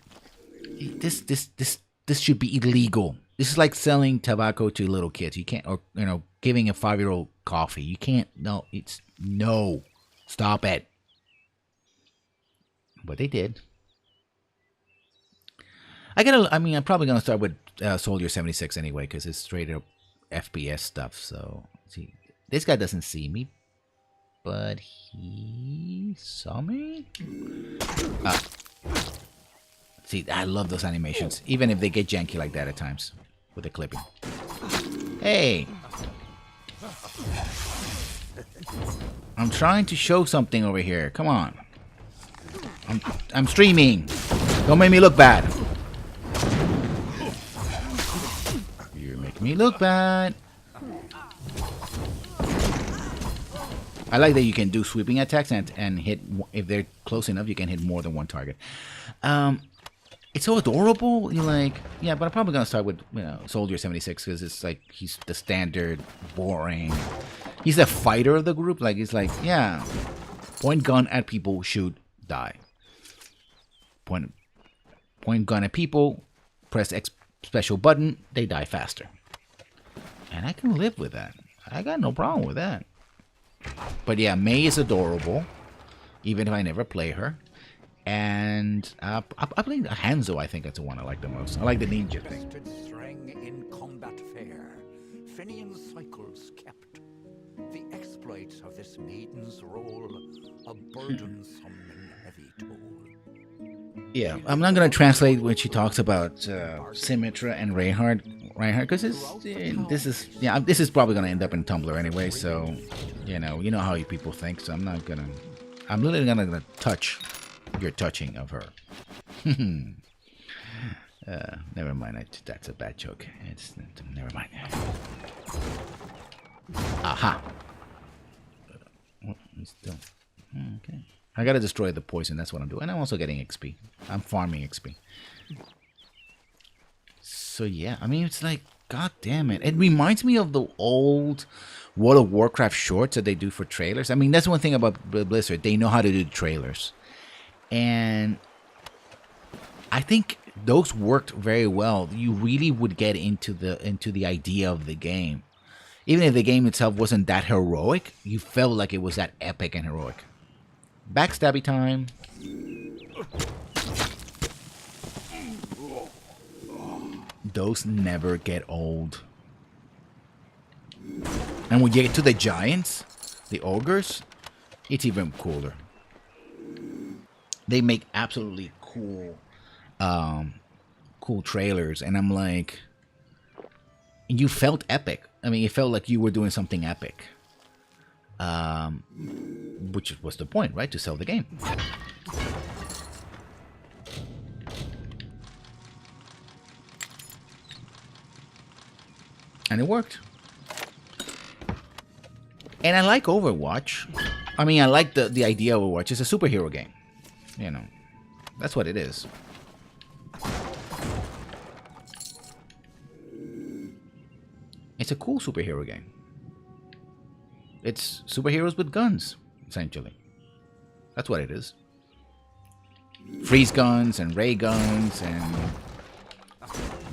this should be illegal. This is like selling tobacco to little kids. You can't, or giving a 5-year-old coffee. You can't. No, stop it. But they did. I'm probably gonna start with Soldier 76 anyway because it's straight up FPS stuff. So see, this guy doesn't see me, but he saw me. See, I love those animations, even if they get janky like that at times with the clipping. Hey! I'm trying to show something over here. Come on. I'm streaming. Don't make me look bad. You make me look bad. I like that you can do sweeping attacks and hit, if they're close enough, you can hit more than one target. It's so adorable. You're like, yeah, but I'm probably gonna start with Soldier 76 because it's like he's the standard, boring. He's the fighter of the group. Like he's like, yeah, point gun at people, shoot, die. Point gun at people, press X special button, they die faster. And I can live with that. I got no problem with that. But yeah, May is adorable, even if I never play her. And I play Hanzo. I think that's the one I like the most. I like the ninja thing. In combat fair, Fenian cycles kept. The exploits of this maiden's role, a burdensome and heavy toll. Yeah, I'm not gonna translate when she talks about Symmetra and Reinhardt, because this is probably gonna end up in Tumblr anyway. So, you know how you people think. So I'm literally gonna touch your touching of her. Never mind. That's a bad joke. Never mind. Aha. Still okay. I gotta destroy the poison. That's what I'm doing. And I'm also getting XP. I'm farming XP. So yeah, I mean, it's like, god damn it. It reminds me of the old World of Warcraft shorts that they do for trailers. I mean, that's one thing about Blizzard. They know how to do trailers. And I think those worked very well. You really would get into the idea of the game. Even if the game itself wasn't that heroic, you felt like it was that epic and heroic. Backstabby time. Those never get old. And when you get to the giants, the ogres, it's even cooler. They make absolutely cool trailers, and I'm like, you felt epic. I mean, it felt like you were doing something epic. Which was the point, right? To sell the game. And it worked. And I like Overwatch. I mean, I like the idea of Overwatch. It's a superhero game. You know, that's what it is. It's a cool superhero game. It's superheroes with guns, essentially. That's what it is. Freeze guns and ray guns and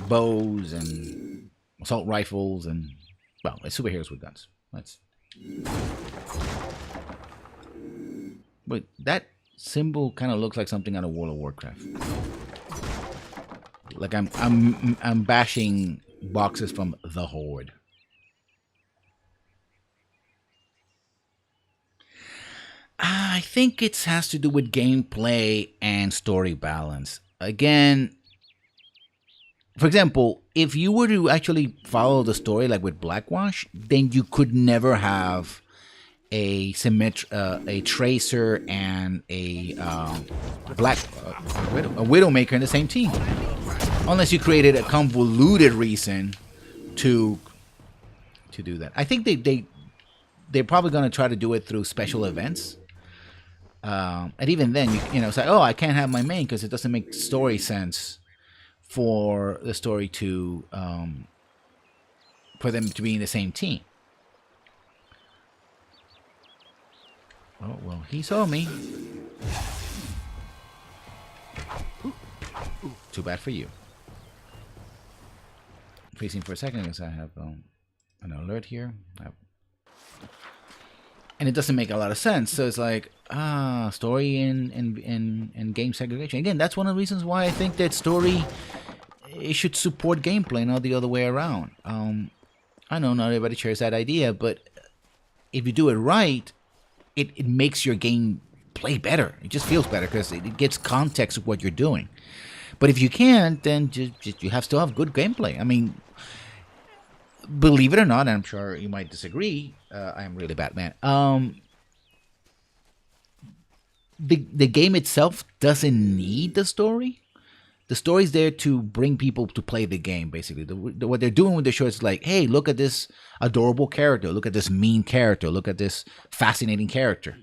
bows and assault rifles and, well, it's superheroes with guns. That's. But that symbol kind of looks like something out of World of Warcraft. Like I'm bashing boxes from the Horde. I think it has to do with gameplay and story balance. Again, for example, if you were to actually follow the story like with Blackwash, then you could never have a tracer and a Widowmaker in the same team, unless you created a convoluted reason to do that. I think they're probably going to try to do it through special events. And even then, you know, it's like, oh, I can't have my main because it doesn't make story sense for the story to for them to be in the same team. Oh, well, he saw me. Too bad for you. Freezing for a second because I have an alert here. And it doesn't make a lot of sense. So it's like, story and game segregation. Again, that's one of the reasons why I think that story, it should support gameplay, not the other way around. I know not everybody shares that idea, but if you do it right, it makes your game play better. It just feels better because it gets context of what you're doing. But if you can't, then just you still have good gameplay. I mean, believe it or not, and I'm sure you might disagree, I'm really Batman. The game itself doesn't need the story. The story's there to bring people to play the game, basically. What they're doing with the show is like, hey, look at this adorable character. Look at this mean character. Look at this fascinating character.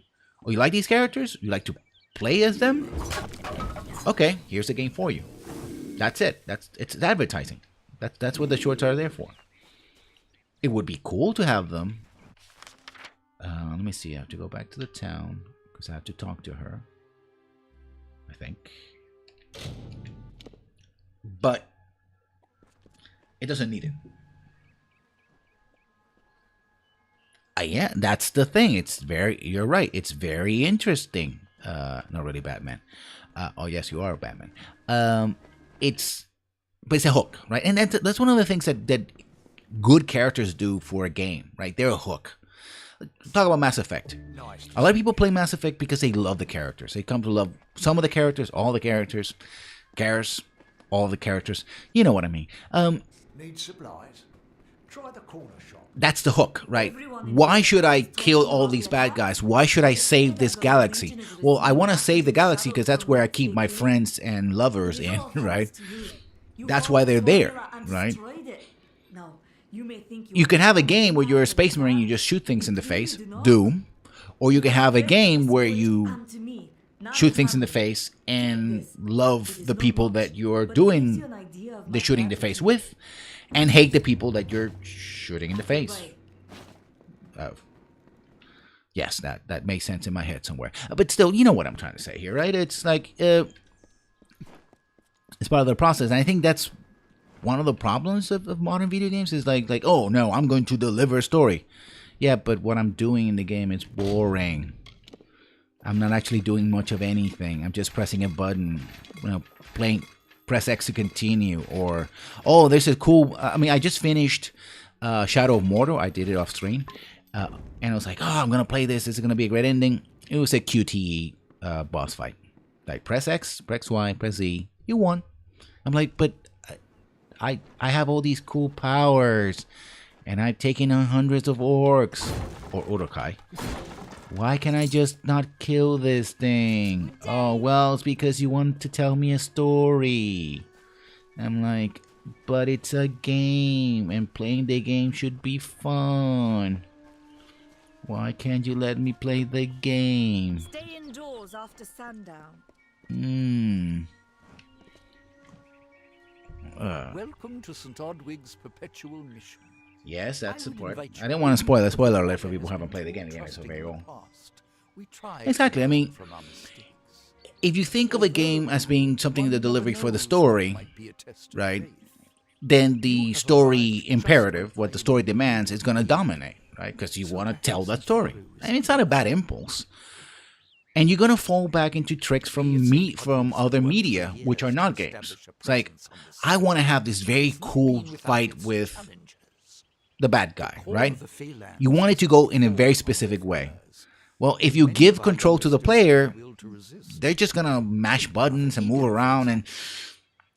Oh, you like these characters? You like to play as them? Okay, here's the game for you. That's it. It's advertising. That's what the shorts are there for. It would be cool to have them. Let me see. I have to go back to the town because I have to talk to her, I think. But it doesn't need it. Yeah, that's the thing. You're right. It's very interesting. Not really Batman. Oh, yes, you are Batman. But it's a hook, right? And that's one of the things that good characters do for a game, right? They're a hook. Talk about Mass Effect. A lot of people play Mass Effect because they love the characters. They come to love some of the characters, all the characters, Garrus, all the characters. You know what I mean. Need supplies? Try the corner shop. That's the hook, right? Why should I kill all these bad guys? Why should I save this galaxy? Well, I want to save the galaxy because that's where I keep my friends and lovers in, right? That's why they're there, right? You can have a game where you're a space marine, you just shoot things in the face, Doom. Or you can have a game where you shoot things in the face and love the people that you're doing the shooting in the face with, and hate the people that you're shooting in the face of. Yes, that makes sense in my head somewhere. But still, you know what I'm trying to say here, right? It's like it's part of the process, and I think that's one of the problems of modern video games is like, oh no, I'm going to deliver a story. Yeah, but what I'm doing in the game is boring. I'm not actually doing much of anything. I'm just pressing a button, playing. Press X to continue, or oh, there's a cool. I just finished Shadow of Mordor. I did it off screen, and I was like, oh, I'm gonna play this. This is gonna be a great ending. It was a QTE boss fight. Like press X, press Y, press Z. You won. I'm like, but I have all these cool powers, and I've taken on hundreds of orcs or Urukai. Why can I just not kill this thing? Oh, well, it's because you want to tell me a story. I'm like, but it's a game, and playing the game should be fun. Why can't you let me play the game? Stay indoors after sundown. Welcome to St. Odwig's perpetual mission. Yes, that's the I part. would invite I you didn't want to spoil a to spoiler alert for people who haven't played the game. The game is so very old. Exactly, I mean, if you think of a game as being something the delivery for the story, right, then the story imperative, what the story demands, is going to dominate, right? Because you want to tell that story. And it's not a bad impulse. And you're going to fall back into tricks from other media, which are not games. It's like, I want to have this very cool fight with the bad guy, right? You want it to go in a very specific way. Well, if you give control to the player, they're just going to mash buttons and move around, and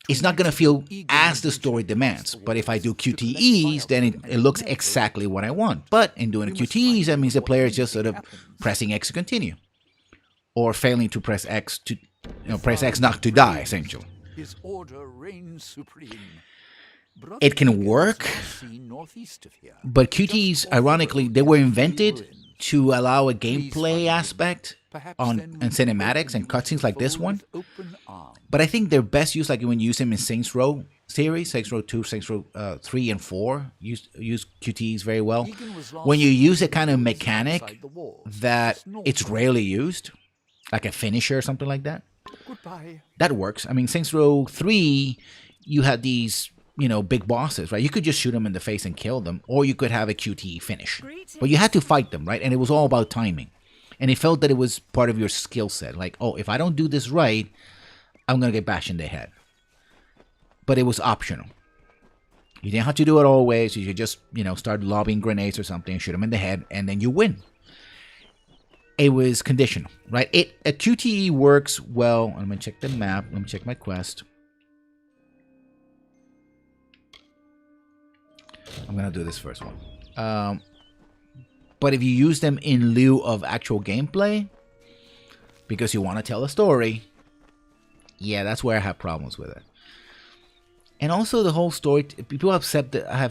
it's not going to feel as the story demands. But if I do QTEs, then it looks exactly what I want. But in doing the QTEs, that means the player is just sort of pressing X to continue, or failing to press X to press X not to die, essentially. His order reigns supreme. It can work, but QTEs, ironically, they were invented to allow a gameplay aspect and cinematics and cutscenes like this one. But I think they're best used like when you use them in Saints Row series, Saints Row 2, Saints Row 3, and 4. Use QTEs very well. When you use a kind of mechanic that it's rarely used, like a finisher or something like that, that works. I mean, Saints Row 3, you had these big bosses, right? You could just shoot them in the face and kill them, or you could have a QTE finish. But you had to fight them, right? And it was all about timing. And it felt that it was part of your skill set. Like, oh, if I don't do this right, I'm going to get bashed in the head. But it was optional. You didn't have to do it always. You could just, start lobbing grenades or something, shoot them in the head, and then you win. It was conditional, right? A QTE works well. I'm going to check the map. Let me check my quest. I'm going to do this first one. But if you use them in lieu of actual gameplay, because you want to tell a story, yeah, that's where I have problems with it. And also the whole story, people have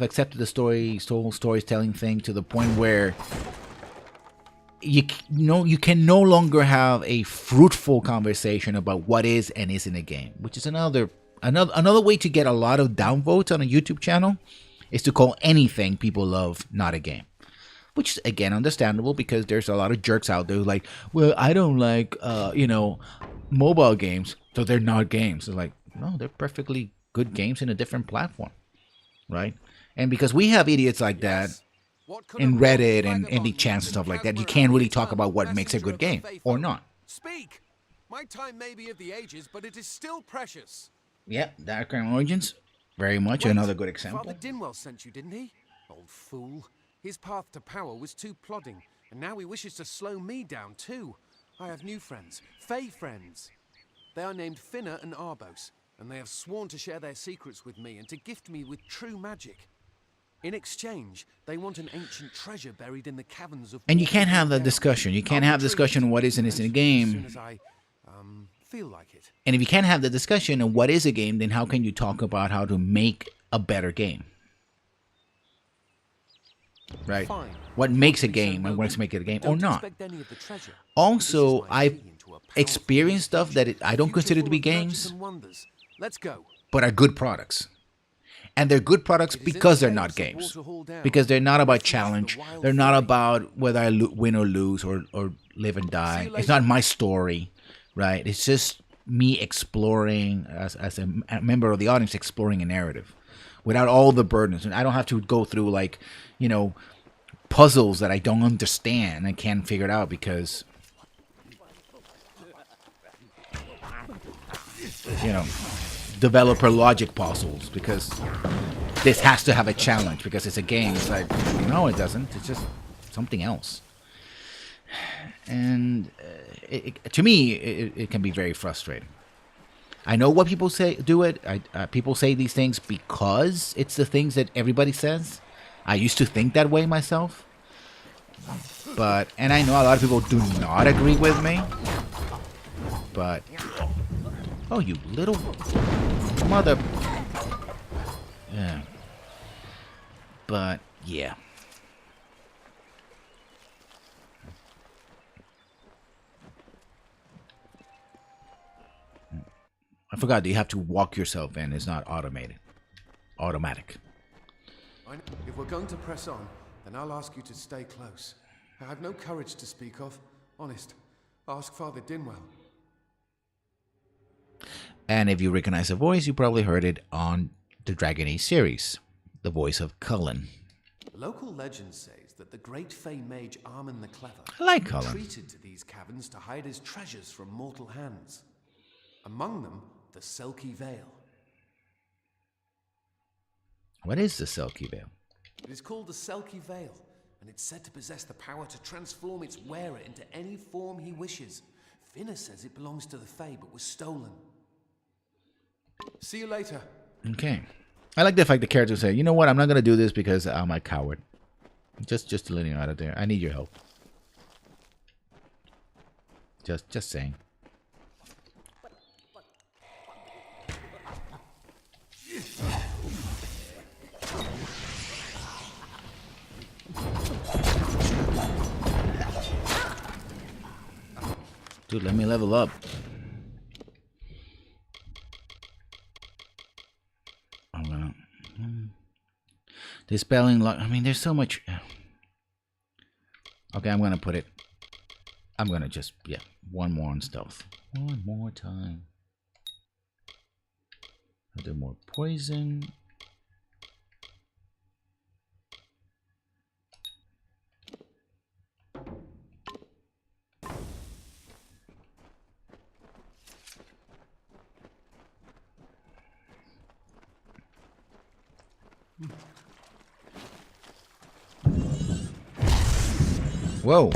accepted the storytelling thing to the point where you can no longer have a fruitful conversation about what is and isn't a game, which is another way to get a lot of downvotes on a YouTube channel, is to call anything people love not a game. Which is, again, understandable, because there's a lot of jerks out there who like, well, I don't like, mobile games, so they're not games. They're like, no, they're perfectly good games in a different platform, right? And because we have idiots like that in Reddit and indie chants and stuff like that, you can't really talk about what makes a good game or not. Speak! My time may be of the ages, but it is still precious. Yeah, Dark Crown Origins, very much another good example. Father Dinwell sent you, didn't he? Old fool. His path to power was too plodding, and now he wishes to slow me down too. I have new friends, Fey friends. They are named Finna and Arbos, and they have sworn to share their secrets with me and to gift me with true magic. In exchange, they want an ancient treasure buried in the caverns of... And you can't have that discussion. You can't have discussion on what is and isn't a game. As soon as I feel like it. And if you can't have the discussion on what is a game, then how can you talk about how to make a better game? Right? What makes a game and what's make it a game or not? Also, I've experienced stuff that I don't consider to be games, Let's go. but are good products. And they're good products because they're not games. Because they're not about challenge. They're not about whether I win or lose or live and die. It's not my story, right? It's just me exploring, as a member of the audience, exploring a narrative without all the burdens. And I don't have to go through, like, you know, puzzles that I don't understand and can't figure it out because, you know, developer logic puzzles, because this has to have a challenge because it's a game. It's like, no, it doesn't. It's just something else. And to me, it can be very frustrating. I know what people say do it. People say these things because it's the things that everybody says. I used to think that way myself. And I know a lot of people do not agree with me. But, oh, you little mother. Yeah. But, yeah. I forgot that you have to walk yourself in. It's not automatic. If we're going to press on, then I'll ask you to stay close. I have no courage to speak of. Honest. Ask Father Dinwell. And if you recognize the voice, you probably heard it on the Dragon Age series. The voice of Cullen. Local legend says that the great Fey mage Armin the Clever I like Cullen. retreated to these caverns to hide his treasures from mortal hands. Among them, the Selkie Veil. What is the Selkie Veil? It is called the Selkie Veil, and it's said to possess the power to transform its wearer into any form he wishes. Finna says it belongs to the Fae, but was stolen. See you later. Okay. I like the fact the characters say, you know what, I'm not going to do this because I'm a coward. Just letting you out of there. I need your help. Just saying. Dude, let me level up. I'm gonna... Dispelling luck. I mean, there's so much... Okay, I'm gonna put it... I'm gonna just... Yeah, one more on stealth. One more time. I'll do more poison. Whoa.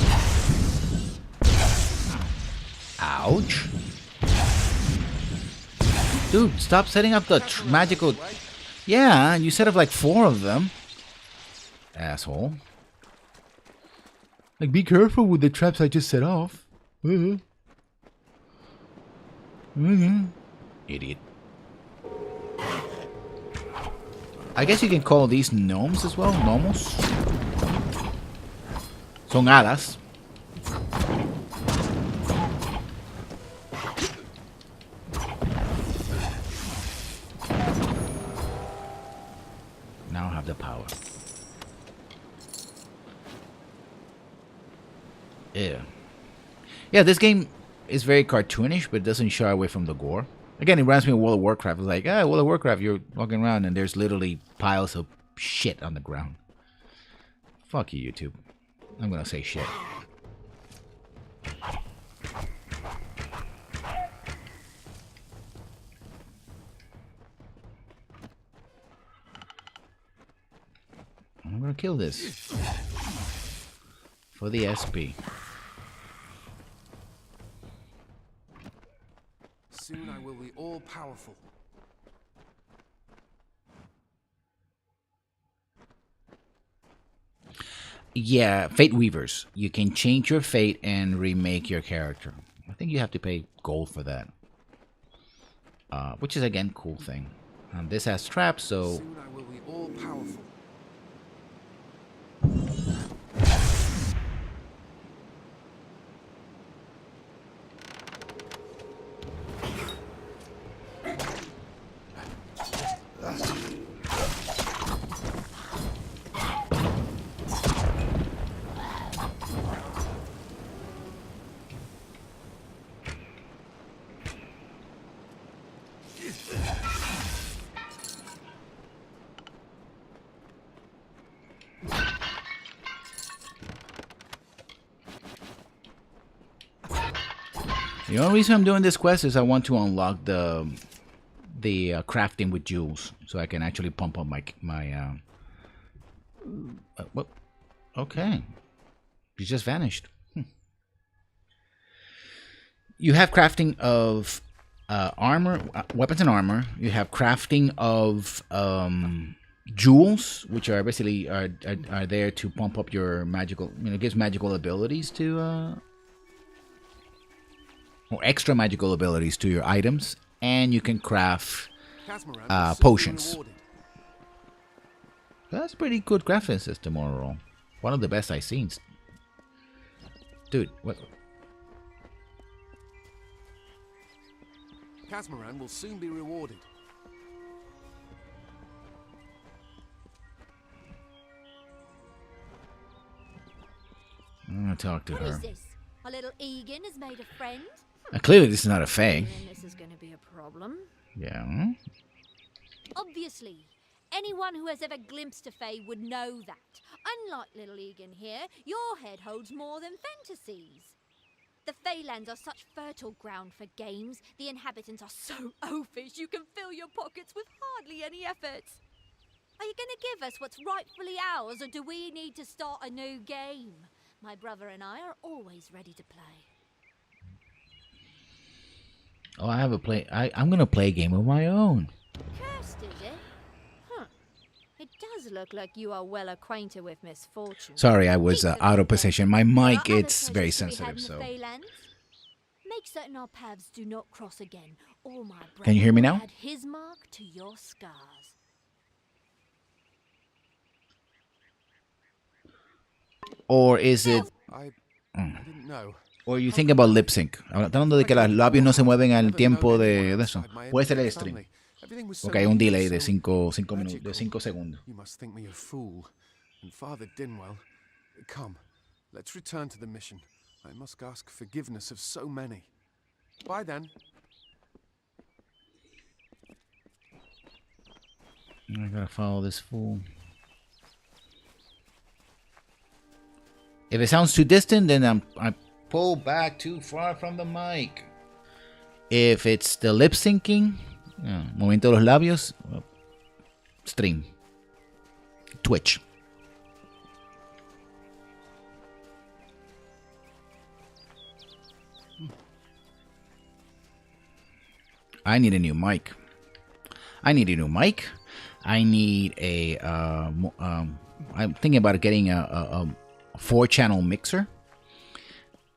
Ouch. Dude, stop setting up the magical... Yeah, you set up like 4 of them. Asshole. Like, be careful with the traps I just set off. Idiot. I guess you can call these gnomes as well. Gnomos. Son hadas. Now I have the power. Yeah, this game is very cartoonish, but it doesn't shy away from the gore. Again, it reminds me of World of Warcraft. It's like, World of Warcraft, you're walking around and there's literally piles of shit on the ground. Fuck you, YouTube. I'm gonna say shit. I'm gonna kill this. For the SP. Soon I will be all-powerful. Yeah, Fate Weavers. You can change your fate and remake your character. I think you have to pay gold for that. Which is, again, cool thing. This has traps, so... Soon I will be all-powerful. The only reason I'm doing this quest is I want to unlock the crafting with jewels, so I can actually pump up my what? Okay, you just vanished. You have crafting of armor, weapons and armor. You have crafting of jewels, which are basically are there to pump up your magical. You know, it gives magical abilities to or extra magical abilities to your items, and you can craft potions. That's a pretty good crafting system overall. One of the best I've seen. Dude, what? Casmaran will soon be rewarded. I'm gonna talk to What her. is this? A little Egan has made a friend? Clearly, this is not a fae. This is going to be a problem. Yeah. Obviously. Anyone who has ever glimpsed a fae would know that. Unlike little Egan here, your head holds more than fantasies. The Feylands are such fertile ground for games. The inhabitants are so oafish you can fill your pockets with hardly any effort. Are you going to give us what's rightfully ours, or do we need to start a new game? My brother and I are always ready to play. Oh, I have a play. I'm gonna play a game of my own. Cursed, is it? Huh. It does look like you are well acquainted with misfortune. Sorry, I was out of position. My mic, There are it's other very treasures to be had sensitive, in the so. Feylands. Make certain our paths do not cross again, or my brother Can you hear me will now? add his mark to your scars. Or is it? I didn't know. Or you think about lip sync. Hablando de que los labios no se mueven al tiempo de eso. Puede ser el stream. Ok, hay un delay de 5 minutos, de 5 segundos. You must think me a fool. And Father Dinwell, come, let's return to the mission. I must ask forgiveness of so many. Bye then. I gotta follow this fool. If it sounds too distant, then I pull back too far from the mic. If it's the lip syncing, movimiento de los labios, stream, Twitch. I need a new mic. I need a I'm thinking about getting a 4-channel mixer.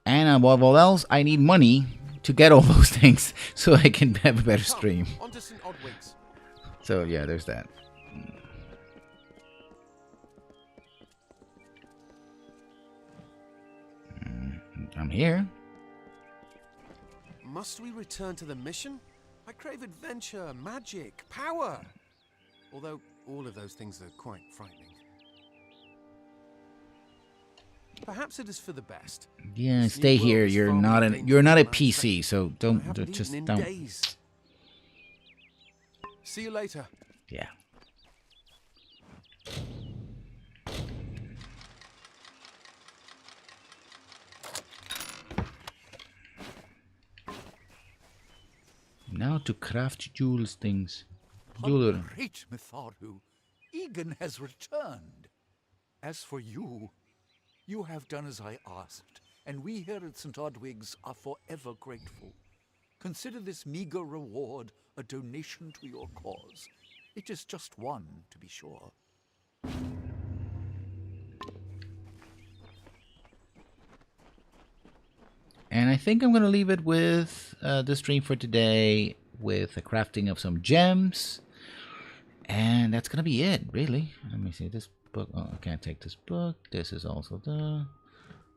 And above all else, I need money to get all those things so I can have a better stream. So yeah, there's that. I'm here. Must we return to the mission? I crave adventure, magic, power. Although all of those things are quite frightening. Perhaps it is for the best. Yeah, stay here. You're not a PC, so don't. Days. See you later. Yeah. Now to craft jewels things. Jeweler. Great Mitharu, Egan has returned. As for you, you have done as I asked, and we here at St. Odwig's are forever grateful. Consider this meager reward a donation to your cause. It is just one, to be sure. And I think I'm going to leave it with the stream for today with the crafting of some gems. And that's going to be it, really. Let me see this book. Oh, I can't take this book. This is also the...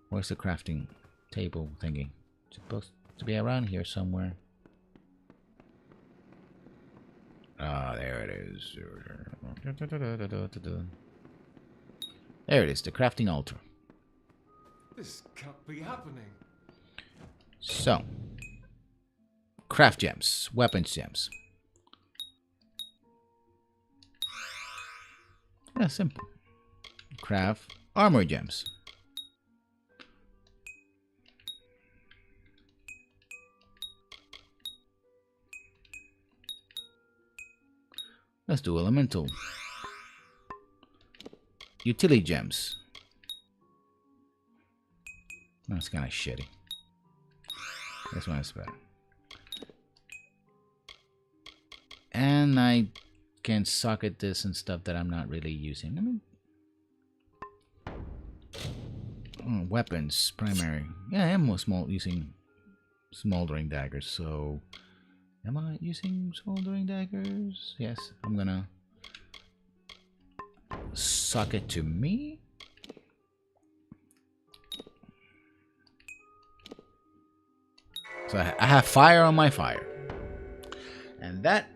Where's the crafting table thingy? It's supposed to be around here somewhere. Ah, there it is. There it is, the crafting altar. This can't be happening. So, craft gems, weapons gems. Yeah, simple. Craft armor gems. Let's do elemental. Utility gems. That's kind of shitty. This one is better. And I can socket this and stuff that I'm not really using. I mean, weapons, primary. Yeah, I am using smoldering daggers. So, am I using smoldering daggers? Yes, I'm gonna socket to me. So I have fire on my fire, and that.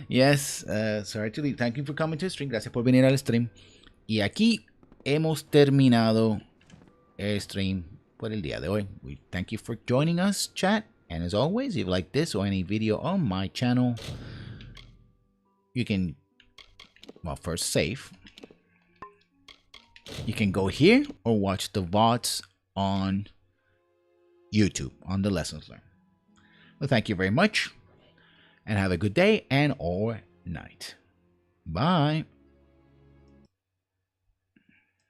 Yes, sorry to leave. Thank you for coming to the stream. Gracias por venir al stream. Y aquí hemos terminado el stream por el día de hoy. We thank you for joining us, chat. And as always, if you like this or any video on my channel, you can, well, first save. You can go here or watch the VODs on YouTube on the lessons learned. Well, thank you very much. And have a good day and or night. Bye.